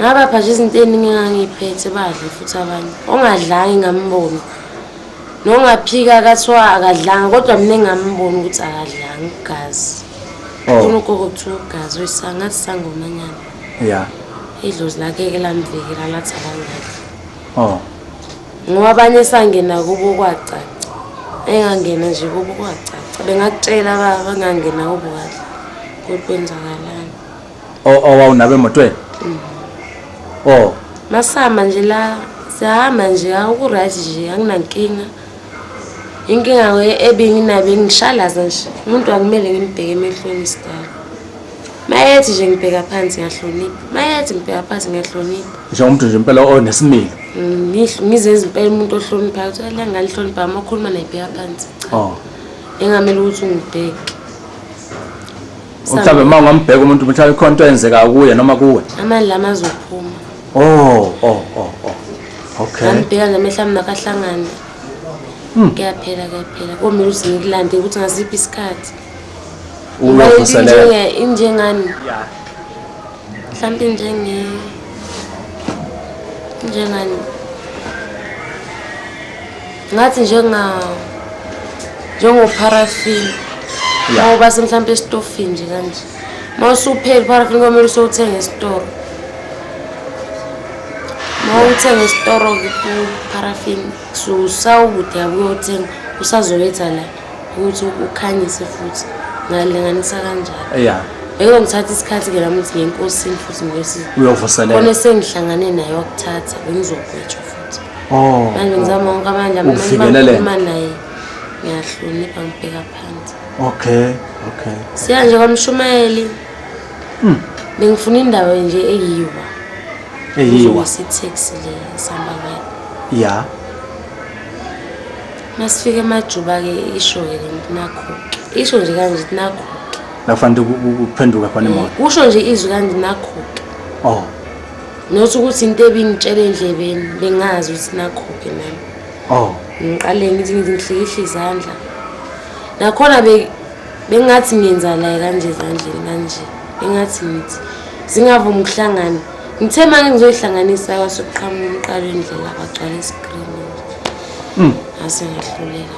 Ngabapha nje izinto eningi engangiphethe badla futhi abantu. Ongadlanga ngambona. nongaphika kathiwa akadlanga kodwa mina engambona ukuthi akadlanga igazi. Unogogo kuthiwa ugazi wesangathi sangomanyana. Yeah. Idlozi lakhe lamvikela lathi akangakho. Ngoba abanye sangena kubo kwacaca. Engangena nje kubo kwacaca. Bengakutshela baba ngangena kubo kahle. Kwenzakalani? Wawunabe emotweni? Masama nje la sihamba nje awukuright nje anginankinga. Inkinga ebenginabe ngishalaza nje. Umuntu akumele ngimbheke emehlweni isidala. Mayethi nje ngibheka phansi ngiyahlonipha. Mayethi ngibheka phansi ngiyahlonipha. Nje umuntu nje impela onesimilo. Ngizenza impela umuntu ohloniphayo. Uthi la ngalihlonipha amakhuluma nayibheka phansi. Engamele ukuthi ungibheke. Mhlawumbe uma ungambheka umuntu mhlawumbe ikhona into eyenzeka kuye noma kuwe. Amandla amazophuma. Okay. Ngibheka nje mhlawumbe nakahlangana. Kuyaphela. Komele ukuthi ngikulande ukuthi ngasiphi isikhathi. Uyovuselela. Injengani? Mhlawumbe njengani? Ngathi njengoparafini. Ngoba semhlawumbe estofini nje kanje. Mawusuphela iparafini komele usothenga esitoro. Mawuthenga esitoro kuparafini usawubude uyothenga usazoletha la ukuthi ukhanyise futhi ngalinganisa kanjalo. Yeah. Ngithatha isikhathi ke nami ukuthi ngenkosini futhi ngiyosisi. Uyovuselela. Khona sengihlangane naye wakuthatha bengizogwetshwa futhi. Manje ngizama wonke amandla ukuvikeleleka naye. Ngiyahlonipha ngibheka phansi. Okay. Siya nje kwamshumayeli. Bengifuna indawo nje eyiwa. Sitaxi le sihamba ngayo. Yeah. Masifike emajuba ke isho ke nakho. Isho nje kanje nakho. Nafanele ukuphenduka khona imoto. Kusho nje izwi kanje nakho. Nothi ukuthi into ebingitshela endlebeni bengazi ukuthi nakho ke nami. Ngiqale ngithi ngihlikihla izandla. Nakhona bengathi ngiyenza la kanje ezandleni kanje. Engathi ngithi singavuma ukuhlangana. Ngithe manje ngizoyihlanganisa kwasokuqhamuka umqalo endlela kwagcwala iscreen. Ase ngihlulela.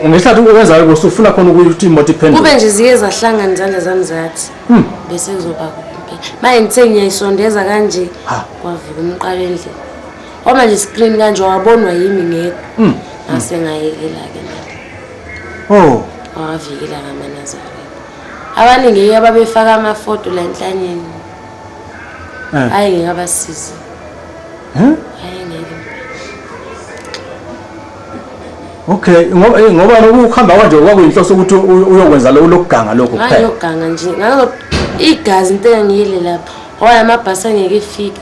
Ngehlathi ukwenza ukuthi ufuna khona ukuthi imoto iphenduke. Kube nje zike zahlangana izandla zami zathi. Bese kuzoba kuphi. Manje ngithe ngiyayisondeza kanje kwavika umqalo endlela. Uma nje screen kanje wabonwa yimi ngeke. Ase ngayekela ke nami. Wavikela kaManazareth. Abaningi ababefaka amafoto la enhlanyeni. Ayengeke abasize. Ayengeke. Okay, ngoba ukuhamba kanje kwakuyinhloso ukuthi uyokwenza lokuganga lokho kuphela. Ngayoganga nje. Ngazo igazi into engiyile lapha. Ngoba amabhasi angeke efike.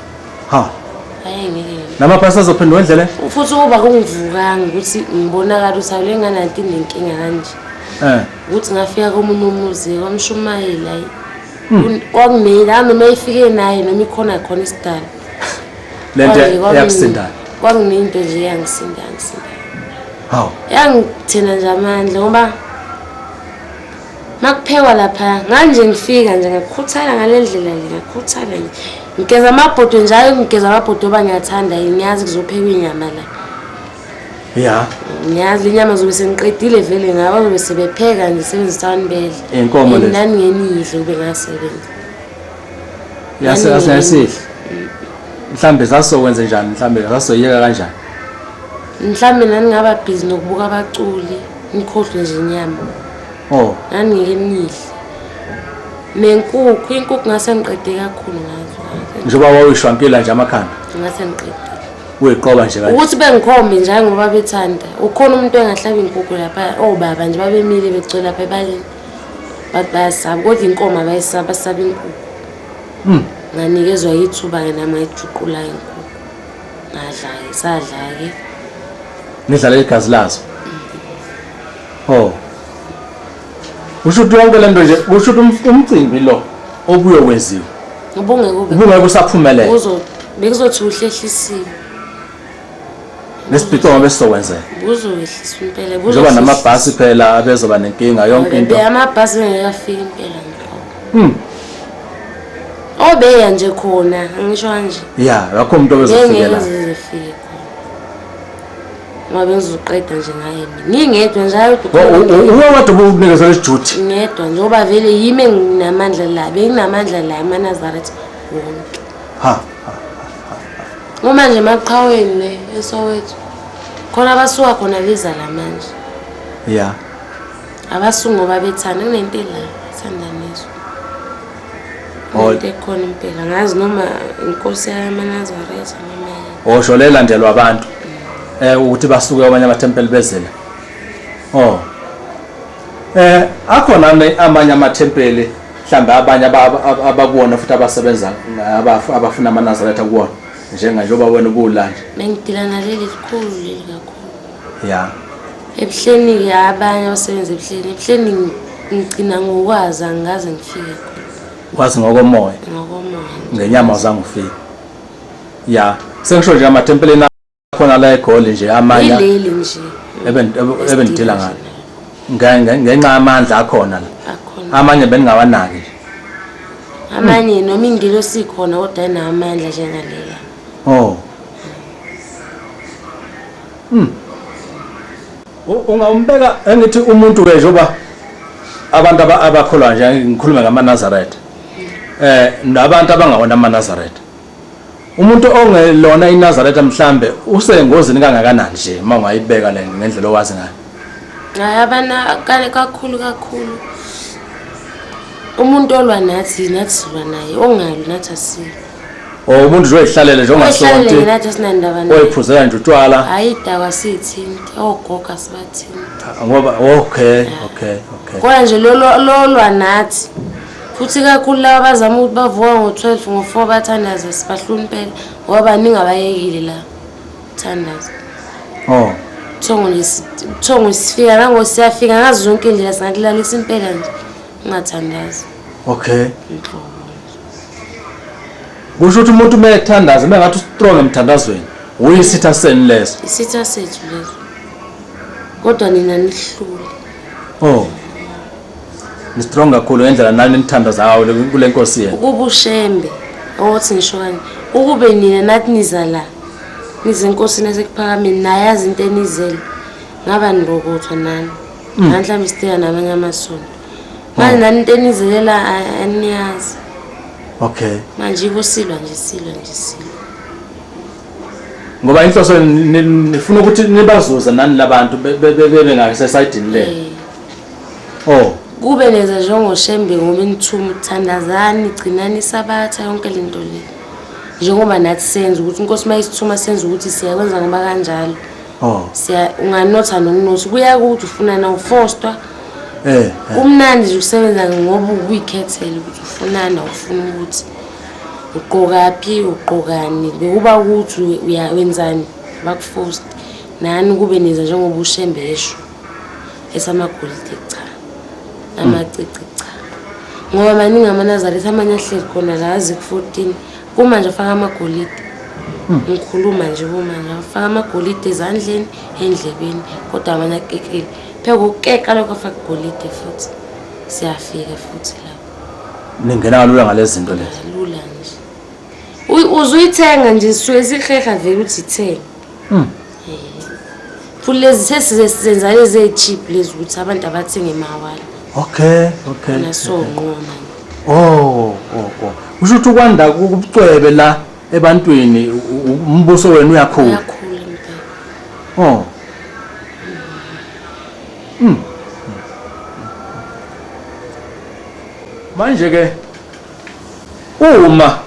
Ayengeke. Namabhasi azophendwa endleleni? Futhi kuba kungivukanga ukuthi ngibonakala ukuthi awulengananti nenkinga kanje. Ukuthi ngafika komunye umuzi kwamshumayela kwakumela noma ifike naye noma ikhona isidala. Lento yakusindayo. Kwakunento nje yangisinda. Yangithena nje amandla ngoba makuphekwa lapha nganje ngifika nje ngakukhuthala ngalendlela le ngakukhuthala nje. Ngigeza amabhodo njalo ngigeza amabhodo abangiyathanda ngiyazi kuzophekwa inyama la. Yeah. Ngiyazi inyama zobe sengiqedile vele ngaba zobe sebepheka nje sebenzisa wanibele. Inkomo lezi. Nani ngenidle kube ngasebenza. Yasihle. Mhlambe sasokwenza njani mhlambe sasoyeka kanjani? Mhlambe nani ngaba busy nokubuka abaculi ngikhohlwe nje inyama. Nani ngeke nidle. Inkukhu ngase ngiqede kakhulu ngazo. Njengoba wawishwankela nje amakhanda. Ngase ngiqede. Uyiqoba nje kanje. Ukuthi bengikhombe nje ngoba bethanda. Ukhona umuntu engahlaba inkukhu lapha obaba nje babemile begcwele lapha ebaleni. Bathi bayasaba kodwa inkomo abayisaba basaba inkukhu. Nganikezwa ithuba ke nami ngayijuqula inkukhu. Ngadla ke sadla ke. Nidlala igazi lazo. Usho ukuthi yonke lento nje usho ukuthi umcimbi lo obuye wenziwa. Ubungeke usaphumelela. Bekuzothi uhlehlisiwe. Nesibhicongo besizokwenzeka. Buzoyehlisa impela. Njoba namabhasi phela abezoba nenkinga yonke into. Amabhasi ngeke impela ngikho. Obeya nje khona ngisho kanje. Yeah, yakho umuntu obezofikela. ngoba bengizoqeda nje ngaye ngingedwa nje ayodwa uwe wathi ubunikezela ijuti ngedwa njengoba vele yimi enginamandla la benginamandla la eManazaretha wonke uma nje emaqhaweni le eSoweto khona abasuka khona beza la manje yeah abasungu ngoba bethanda kunento la ethandaniswa into ekhona impela ngazi noma inkosi yaManazaretha noma osho lelandelwa abantu ukuthi basuke kwamanye amathempeli bezela akhona amanye amathempeli mhlawumbe abanye abakuwona futhi abasebenza abafuna aManazaretha kuwona njengoba wena ubulanje bengidilana leli likhulu leli kakhulu yeah ebuhleni ke abanye abasebenza ebuhleni ngicina ngokwazi angaze ngifike khona wazi ngokomoya ngenyama uzange ufike yeah sengisho nje amathempelini khona la eGoli nje amanye leli nje ebendila ngalo ngenxa amandla akhona la amanye beningawanaki amanye noma ingilo sikhona kodwa ayinamandla njengalela ungawumbeka engithi umuntu ke njoba abantu abakholwa nje ngikhuluma ngamaNazaretha nabantu abangawona amaNazaretha umuntu ongelona iNazaretha mhlambe usengozini kangakanani nje uma ungayibeka le ngendlela owazi ngayo abana kale kakhulu umuntu olwa nathi silwa naye ongali nathi asile umuntu nje oyihlalele nje ongasonto nathi sinandaba naye oyiphuzela nje utshwala hayi dawa sithinta ogoga sibathinta ngoba okay kodwa nje lolwa nathi futhi kakhulu laba bazama ukuthi bavuka ngo12 ngo4 bathandaza sibahluniphela ngoba baningi abayekile la thandaza Thongo sifika nangosiyafika ngazi zonke indlela singakulalisa impela nje ungathandazi okay kusho ukuthi umuntu mayethandaza mengathi strong emthandazweni uyisitha seni leso isitha sethu leso kodwa nina nihlule ni strong kakhulu ngendlela nani nithandazayo kule nkosi yena ukubushembe othi ngisho kanje ukube nina nathi nizala nizenkosini esekuphakameni nayazi into enizele ngaba nirokothwa nani mhlawumbe siteka namanye amasonto manje nani into enizelela aniyazi okay manje kusilwa nje ngoba inhloso nifuna ukuthi nibazuza nani labantu bebe ngasesayidini le kube neza njengoshembe ngoba enithuma uthandazani igcinani isabatha yonke lento le njengoba nathi senza ukuthi inkosi mayisithuma senza ukuthi siyakwenza ngoba kanjalo unganotha nokunotha kuya ukuthi ufuna na ufostwa kumnandi nje ukusebenza ngoba uyikhethele ukuthi ufunana ufuna ukuthi uqhokaphi uqhokani bekuba ukuthi uyawenzani bakufost nani kube neza njengoba ushembe esho esamagolide cha amacici cha ngoba maningi aManazaretha amanye ahleli khona la azi ku14 kuma nje afaka amagolide ngikhuluma nje kumanje afaka amagolide ezandleni endlebeni kodwa amanye akekile phela ukukeka lokho afaka igolide futhi siyafika futhi lapho ningena kalula ngalezi zinto lezi lula nje uzuyithenga nje suke siheha vele uthi ithenga futhi lezi sesizenza lezi echeap lezi ukuthi abantu abathenga emawala okay nasonqona usho ukuthi ukwanda kubucwebe la ebantwini umbuso wenu uyakhula impela manje ke uma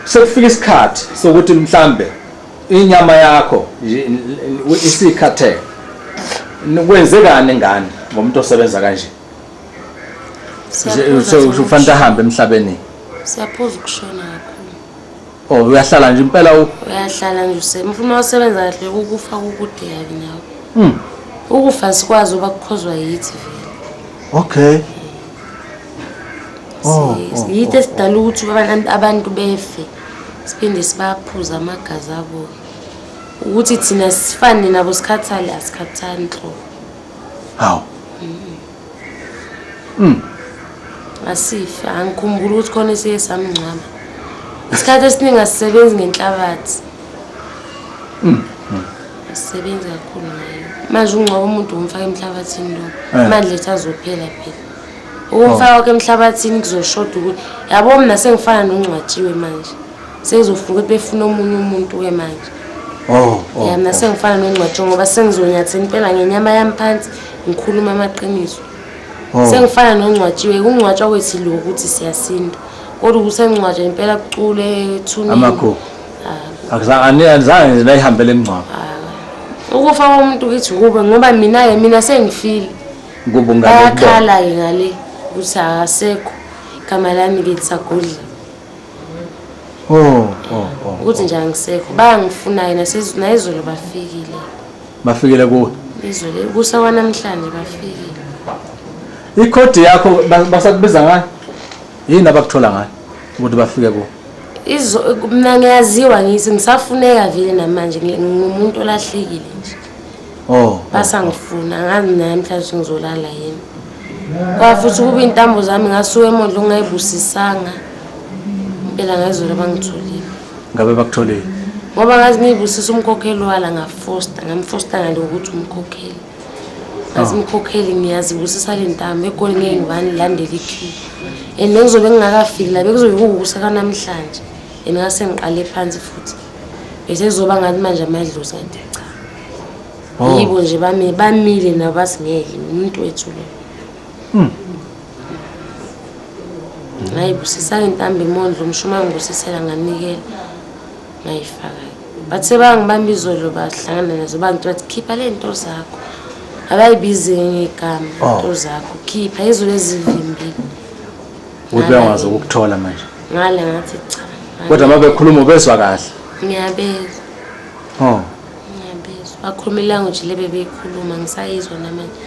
sekufika isikhathi sokuthi mhlambe inyama yakho isikhathe kwenzekani ngani ngomuntu osebenza kanje ufanele ahambe emhlabeni siyaphuza ukushona kakhulu uyahlala nje impela uyahlala nje ufuna usebenza kahle ukufa kukude yabi nawe ukufa sikwazi uba kukhozwa yithi vele okay yithi esidala ukuthi abantu befe siphinde sibaphuza amagazi abo ukuthi thina sifane nabo sikhathale asikhathani nhlobo hawo asifa angikhumbula ukuthi khona siye samncwaba isikhathi esiningi asisebenzi ngenhlabathi angisebenzi kakhulu ngayo. Manje ungcobo umuntu umfaka emhlabathini lo. Manje lethi azophela phela. Ukufaka ke emhlabathini kuzoshoda ukuthi yabo mina sengifana noNcwatshiwe manje. Sekuzofuka ukuthi befuna omunye umuntu ke manje. Ya mina sengifana noNcwatshiwe ngoba sengizonyatha impela ngenyama yami phansi ngikhuluma amaqiniso. Sengifana noNcwatshiwe, uNcwatshwa kwethi lo ukuthi siyasinda. Kodwa usencwatsha impela kucule thuni. Amakho. Akuzange nayihambele emncwabo. Ukufa komuntu kithi kube ngoba mina sengifile. Kubo ngale bakhala ngale ukuthi akasekho igama lami ngilisagudla. Ukuthi nje angisekho bayangifunayo nasezolo bafikile. Bafikile kuwe? Izolo kusawanamhlanje bafikile. Ikhodi yakho basakubiza ngayo? Yini abakuthola ngayo ukuthi bafike kuwe? Mina ngiyaziwa ngithi ngisafuneka vele namanje ngumuntu olahlekile nje. Basangifuna ngazi namhlanje ngizolala yini. Kwa futhi kuba intambo zami ngasuka emondlo ngayibusisanga. Impela ngayizolo bangitholile. Ngabe bakutholile? Ngoba ngazi ngiyibusisa umkhokhelo wala ngamfosta ngalo ukuthi umkhokheli. Ngazi umkhokheli ngiyazibusisa le ntambo egoli ngeke ngivani landela iqueue. Ngizobe ngingakafiki la bekuzoyikubusa kanamhlanje. Ngase ngiqale phansi futhi. Bese kuzoba ngathi manje amadlozi kanti cha. Yibo nje bamile nabasingeke umuntu wethu lo. Ngayibusisa intambo imondlo umshuma ngibusisela nganikela. Ngayifaka. Bathe bangibamba izolo bahlangana nazo bantu bathi khipha le nto zakho. Abayibize ngegama into zakho khipha izolo ezivimbile. Uyangazi ukuthola manje. Ngale ngathi cha. Kodwa mabekhuluma bezwa kahle. Ngiyabezwa. Ngiyabezwa. Bakhuluma ilanguage lebe beyikhuluma ngisayizwa namanje.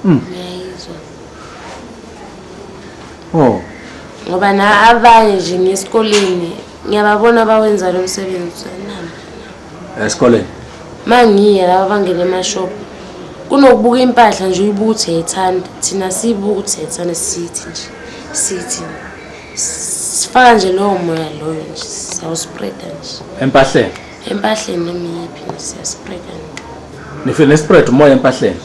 Ngiyayizwa. Ngoba na abanye nje ngesikoleni ngiyababona bawenza lo msebenzi nami. Esikoleni? Mangiya laba bangena emashop. Kunokubuka impahla nje uyibuka uthi ayithanda. Thina siyibuka uthi ayithanda sithi nje. Sithi sifaka nje lowo moya loyo nje siyawuspreada nje empahleni noma yiphi siyaspreada nje nifile spread umoya empahleni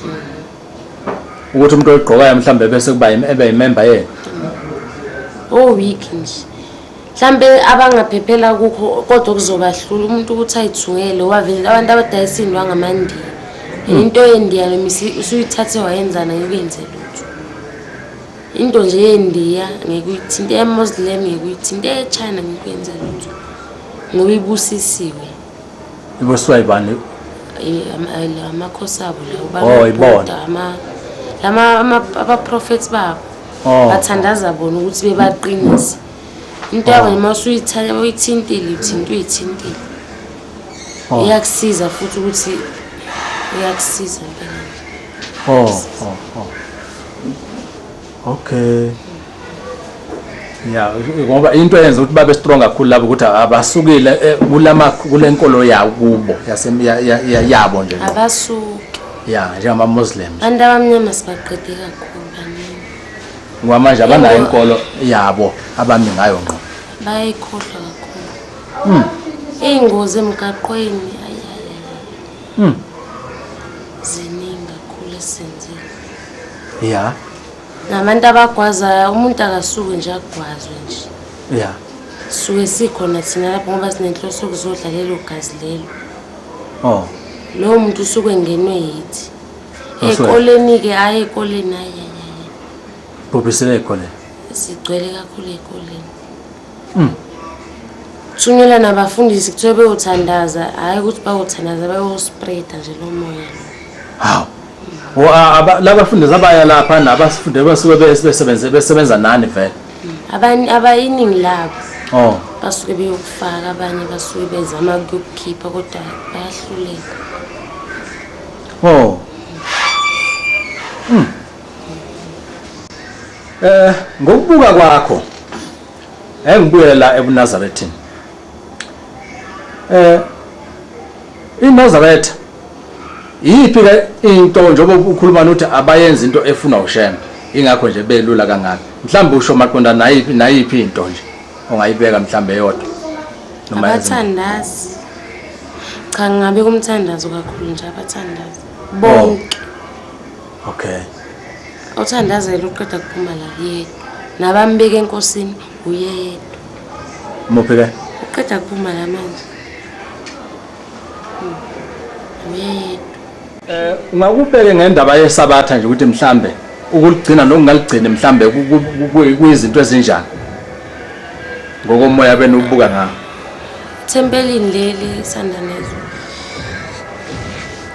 ukuthi umuntu ogqokayo mhlambe bese kuba ebe member yena week nje mhlambe abangaphephela kukho kodwa kuzobahlula umuntu ukuthi ayithungele wavela abantu abadayisini wangamandi into yendiya noma usuyithathe wayenzana ngikwenze lutho into nje yendiya ngekuyithinta eMuslim ngekuyithinta eChina ngikwenze lutho ngoba ibusisiwe ibuswa ibani amakhosi abo la ibona aba prophets babo bathandaza bona ukuthi bebaqinise into yabo noma usuyithatha uyithintile uthinta uyithintile iyakusiza futhi ukuthi iyakusiza impela okay ngoba into eyenza ukuthi babe strong kakhulu labo ukuthi abasukile kulenkolo yawo kubo yabo nje abasuki njengama Muslims abantu abamnyama sibaqede kakhulu baningi ngoba manje abanayo inkolo yabo abami ngayo ngqo bayikhohlwa kakhulu ingozi emgaqweni ziningi kakhulu esenzile nabantu abagwaza umuntu akasuke nje agwazwe nje suke sikhona thina lapho ngoba sinenhloso sokuzodla lelo gazi lelo lo muntu usuke engenwe yithi ekoleni ke ekoleni bobisele ekoleni sigcwele kakhulu ekoleni thunyela nabafundisi kuthiwe beyothandaza hayi ukuthi bayothandaza bayospreada nje lo moya laba fundisi abaya lapha nabafunde basuke besebenza nani vele abayiningi labo basuke beyokufaka abanye basuke bezama ukukhipha kodwa bayahluleka ngokubuka kwakho ngibuye la ebuNazarethini iNazaretha yiphi ke into njengoba ukhuluma ukuthi abayenza into efuna ushembe ingakho nje belula kangaka mhlawumbe usho maqonda nayiphi into nje ongayibeka mhlawumbe yodwa noma abathandazi Cha ngabe kumthandazo kakhulu nje abathandazi. Bonke. Okay. Uthandazela uqeda kuphuma la yedwa. Nabambeke enkosini uyedwa. Muphi ke? Uqeda kuphuma la manje. Ungakubheke ngendaba yesabatha nje ukuthi mhlambe ukuligcina nokungaligcina mhlambe kuyizinto ezinjani ngokomoya benu ubuka ngawo Thempelini leli sandanezo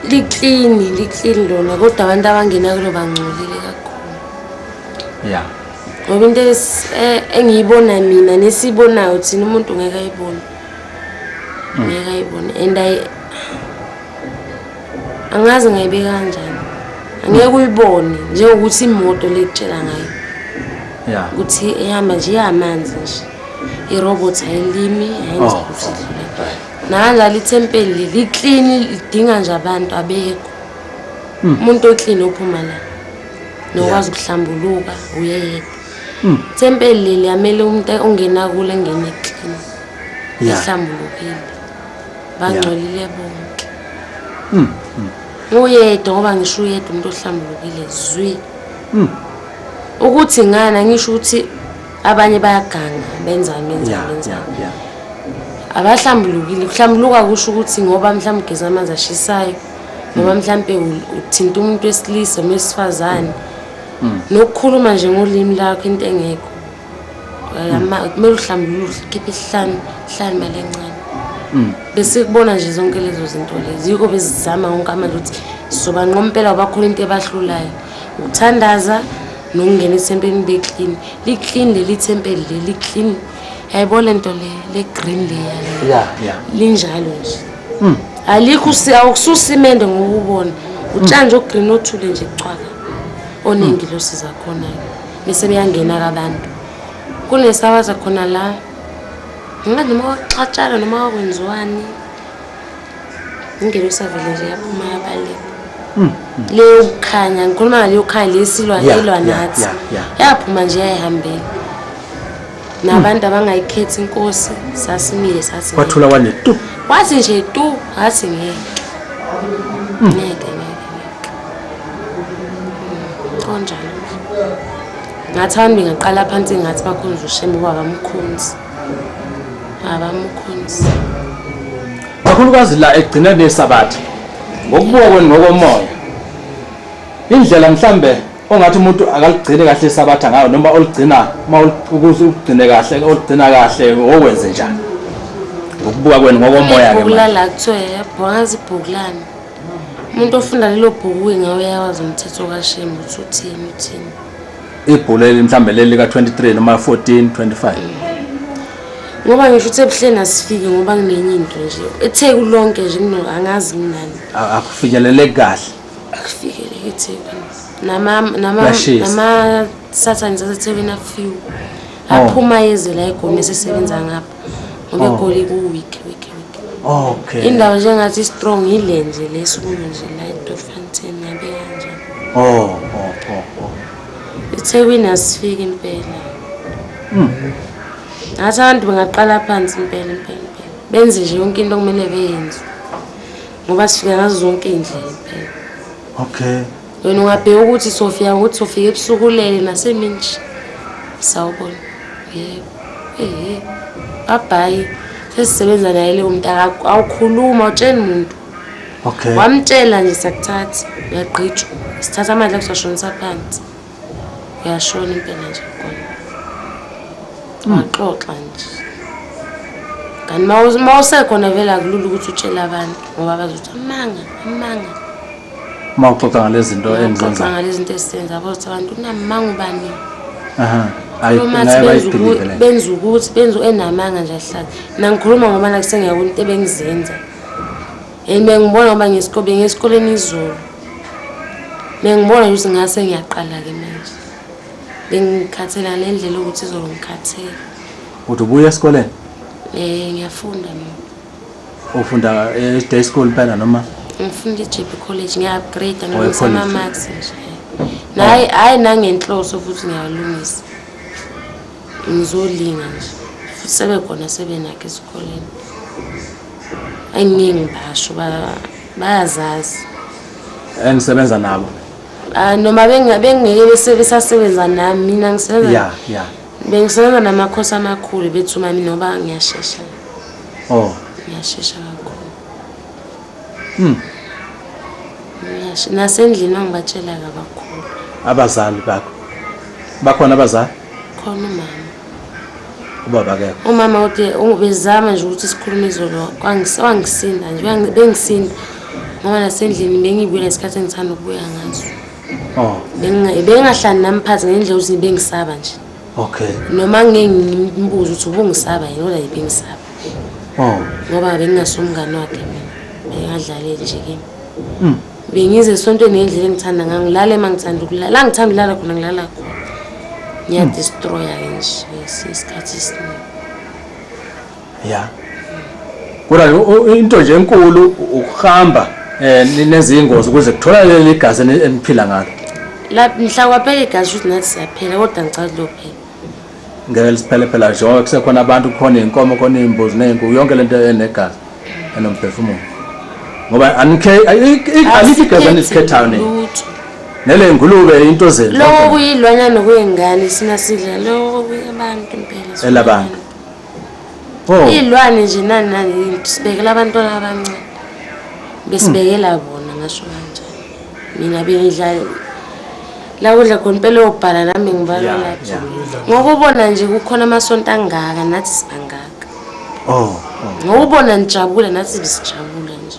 liklini lona kodwa abantu abangena kulo bangcolile kakhulu. Yeah. Ngoba into engiyibona mina nesibonayo thina umuntu ngeke ayibone. Ngeke ayibone and angazi ngayibeka kanjani. Angeke uyibone njengokuthi imoto lekutshela ngayo. Yeah. Ukuthi ehamba nje yamanzi nje. I-robot ayilimi ayenza ukuthi nala lithempeli liklini lidinga nje abantu abekho. Umuntu oclean ophuma la. Nokwazi ukuhlambuluka uyedwa. Thempeli leli amele umuntu ongena kule ngene eclean. Ihlambulukile. Bangcolile bonke. Uyedwa ngoba ngisho uyedwa umuntu ohlambulukile zwi. Ukuthi ngana ngisho ukuthi abanye bayaganga benza. Abahlambulukile kuhlambuluka kusho ukuthi ngoba mhlawumbe ugeza amanzi ashisayo ngoba mhlawumbe uthinta umuntu wesilisa nesifazane nokukhuluma nje ngolimi lakho into engekho kumele uhlambuluke ukhiphe ihlani mali encane bese kubona nje zonke lezo zinto lezi yiko bezizama wonke amanje ukuthi sizoba nqompela abakhona into ebahlulayo ukuthandaza nokungena esempeni beclean liclean leli thempeli leli clean ayibona lento le green layer linjalo nje alikho awukususimende ngokubona utshanje ogreen othule nje ecwaka oningi lo siza khona bese beyangena kabantu kunesabaza khona la ngathi noma waxatshana noma wakwenziwani ingelo isavele nje yaphuma yabaleka leyo kukhanya ngikhuluma ngaleyo khanya lesilwa nathi yaphuma nje yayihambela nabantu abangayikhethi inkosi sasimile sathi kwathula kwane tu wathi nje tu ngathi ngeke konjalo ngathanda ngaqala phansi ngathi bakhonza usheme kwabamkhonzi kakhulukazi la egcina nesabatha ngokubuka kwenu ngokomoya indlela mhlambe ongathi umuntu akaligcine kahle isabatha ngayo noma oligcina ugcine kahle oligcina kahle okwenze njani ngokubuka kwenu ngokomoya ke manje la kuthiwa yabhongazi ibhukulana umuntu ofunda lelo bhuku ngawe yawazi umthetho kaShembe ukuthi uthini ibhuku leli mhlambe leli ka 23 noma 14 25 ngoba ngisho ukuthi ebuhleni asifike ngoba kunenye into nje eTheku lonke nje angazi nginani akufikeleleki kahle akufikeleleki eThekwini nama Saturday saseThekwini afiwe aphuma yeze la eGoli esesebenza ngapha ngoba eGoli ku week okay indawo njengathi strong ile nje lesukume nje la eDoornfontein yabe kanjani eThekwini asifike impela ngathi abantu bengaqala phansi impela benze nje yonke into okumele beyenze ngoba sifika ngazo zonke indlela impela okay wena ungabheka ukuthi Sofia ukuthi sofika ebusukulele nasemini sawubona yebo abhayi sesisebenza naye leyo muntu awukhuluma utshela umuntu okay wamtshela nje sakuthatha uyaqhitshwa sithatha amandla kusashonisa phansi uyashona impela nje khona waxoxa nje kanti mawusekhona vele akulula ukuthi utshele abantu ngoba bazothi amanga mawuxoxa ngalezi zinto enzenza ngalezi zinto esizenza abazothi abantu unamanga ubani benza ukuthi benza enamanga nje ahlala nangikhuluma ngoba nakusengiyabona into ebengizenza bengibona ngoba ngesikoleni izolo bengibona ukuthi ngase ngiyaqala ke manje bengikhathela nendlela ukuthi izolo ngikhathela uthi ubuya esikoleni ngiyafunda mina ufunda day school phela noma ngifunda eJP College ngiya-upgrade ngilungisa ama-marks nje hayi nangenhloso futhi ngiyalungisa ngizolinga nje futhi sebekhona sebenakho esikoleni Eningi basho bayazazi. Enisebenza nabo. Noma bengeke besasebenza nami mina ngisebenza. Yeah. Bengisebenza namakhosi amakhulu bethuma mina ngoba ngiyashesha. Oh. Ngiyashesha kakhulu. Nasendlini angibatshela kakhulu. Abazali bakho. Bakhona abazali? Khona umama. Ubaba akekho. Umama uthi ungibezama nje ukuthi sikhulume izolo kwangisinda nje bengisinda ngoba nasendlini bengibuye lesikhathi engithanda ukubuya ngaso. Oh. Bengahlani namphathi ngendlela ukuthi bengisaba nje. Okay. Noma ngeke ngimbuze ukuthi ubungisaba yini ola yibengisaba. Oh. Ngoba bengingasomngane wakhe mina. Bengadlalele nje kimi. Bengize esontweni ngendlela engithanda ngayo ngilale mangithanda ukulala. La ngithanda ukulala khona ngilala khona. Ngiya destroya nje isikhathi esiningi. Yeah. Kodwa into nje enkulu ukuhamba ninenza ingozi ukuze kutholakale igazi eniphila ngalo. La mhla kwaphela igazi ukuthi nathi siyaphela kodwa ngicela lophela. Ngeke siphele phela njengoba kusekhona abantu khona inkomo khona imbuzi nezinkukhu yonke lento enegazi enomphefumulo. Ngoba alikho igazi esikhethayo nele ngulube into zelo. Lokho kuyilwanyana kuyengane sina sidla lokho kuyabantu impela. Elabantu. Oh. Ilwane nje nani sibekela abantwana abancane. Besibekela bona ngasho kanjani. Mina bengidla la kudla khona impela obhala nami ngibala lapho. Ngokubona nje kukhona amasonto angaka nathi sibangaka. Oh. Ngokubona nijabula nathi bisijabula nje.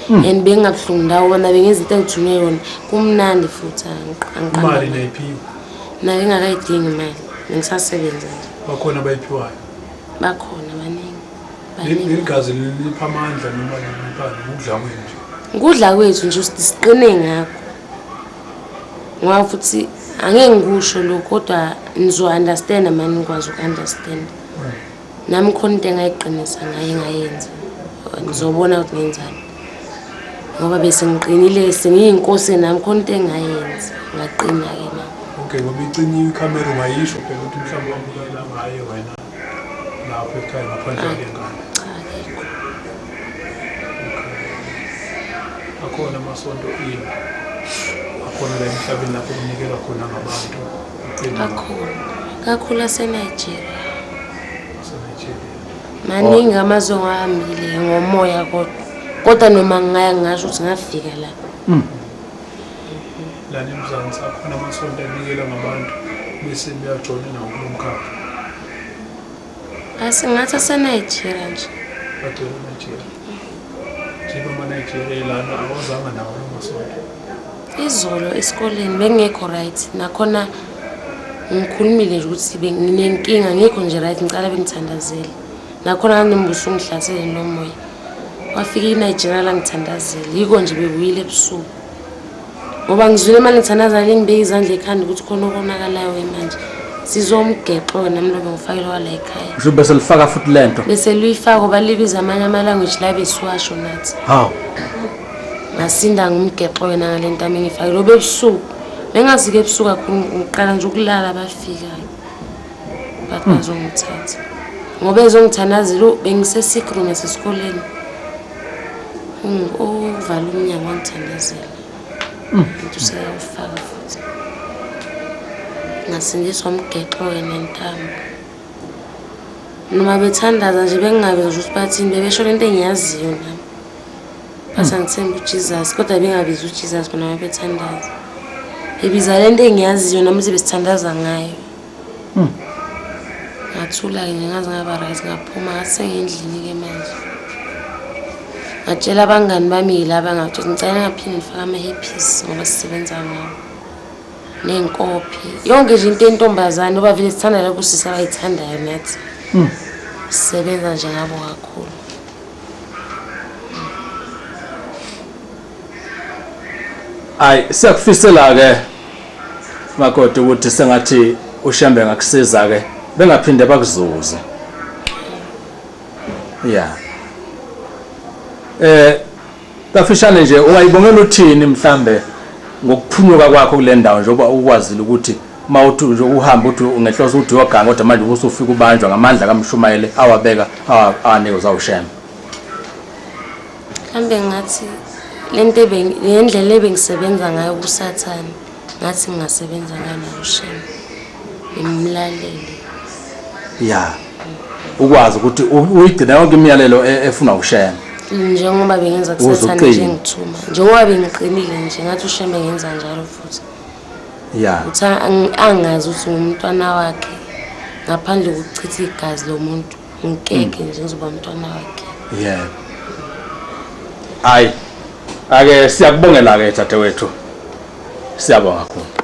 And bengabuhlungu ndawo bona bengezinto engithunywe yona kumnandi futhi angiqamba. Imali nayiphiwa. Naye ngakayidingi imali. Ngisasebenza nje. Bakhona bayiphiwayo. Bakhona baningi. Igazi lipha amandla noma liphana ukudla kwethu. Ukudla kwethu nje siqine ngakho. Ngoba futhi angeke ngikusho lokho kodwa nizo understand manje ngikwazi ukunderstand. Nami khona into engayiqinisa ngayenza. Nizobona ukuthi ngenzani. Ngoba bese ngiqinile sengiyinkosi nami khona into engayenza ngaqina ke nami. Okay, ngoba icinyiwe ikamera ungayisho phela ukuthi mhlawumbe wabukela ngaye wena lapho ekhaya ngaphandle kwengane. Akhona amasonto ini. Akhona la emhlabeni lapho kunikelwa khona ngabantu. Kakhulu aseNigeria. Maningi amazwe ngihambile ngomoya kodwa noma ngaya ngasho ukuthi ngafika la. La nemzansi akhona amasonto anikela ngabantu bese beyajoyina nawo kulomkhakha. Asingathi aseNigeria nje. Bathi eNigeria. Jiba maNigeria lana awazanga nawo amasonto. Izolo esikoleni bengekho right nakhona ngikhulumile nje ukuthi benginenkinga ngekho nje right ngicela bengithandazele. Nakhona nginembuso ngihlasele nomoya. Wafika eNigeria la ngithandazele yiko nje bebuyile ebusuku. Ngoba ngizwile manje ngithandazele ngibeke izandla ekhanda ukuthi khona okonakalayo manje. Sizomgexo nami lo bengifakela la ekhaya. Usho bese lifaka futhi lento. Bese luyifaka balibiza amanye amalanguage la besiwasho nathi. Haw. Ngasinda ngumgexo wena ngalento ami ngifakile lobe ebusuku. Bengazike ebusuku kakhulu ngiqala nje ukulala bafikayo. Bathi bazongithatha. Ngoba ezongithandazela bengise sick room esesikoleni. Uvala umnyango wangithandazela. Uthi usayafaka futhi. Ngasindiswa umgexo wena nentamo. Noma bethandaza nje bengingabe nje ukuthi bathini bebesho lento engiyaziyo nami. Basa ngithemba uJesus kodwa bengabiza uJesus bona bethandaza. Ebiza lento engiyaziyo nami sebesithandaza ngayo. Ngathula ke ngaze ngaba right ngaphuma ngasengendlini ke manje. Ngatshela abangani bami laba ngathi ngicela ngaphinde ngifaka ama-happys ngoba sisebenza ngawo. Nenkopi. Yonke nje into entombazane oba vele sithanda lokho sisabayithandayo nathi. Sisebenza nje ngabo kakhulu. Ay siyakufisela ke makoti ukuthi sengathi uShembe ngakusiza ke bengaphinde bakuzuze. Yeah. Kafishane nje ungayibongela uthini mhlambe ngokuphunyuka kwakho kule ndawo njengoba ukwazile ukuthi mawuthi nje uhamba uthi ungehlosa uthi woganga kodwa manje usufika ubanjwa ngamandla kaMshumayeli awabeka awanike uzawuShembe. Mhlambe ngathi lento ngendlela ebengisebenza ngayo kusathane ngathi ngingasebenza ngayo nakuShembe ngimlalele. ya ukwazi ukuthi uyigcina yonke imiyalelo efuna uShembe njengoba bengenza kusathane nje ngithuma njengoba bengiqinile nje ngathi uShembe ngenza njalo futhi ya uthi angazi ukuthi ngumntwana wakhe ngaphandle kokuchitha igazi lomuntu ngikeke nje ngizoba umntwana wakhe. yeah hayi ake siyakubongela ke dadewethu siyabonga kakhulu.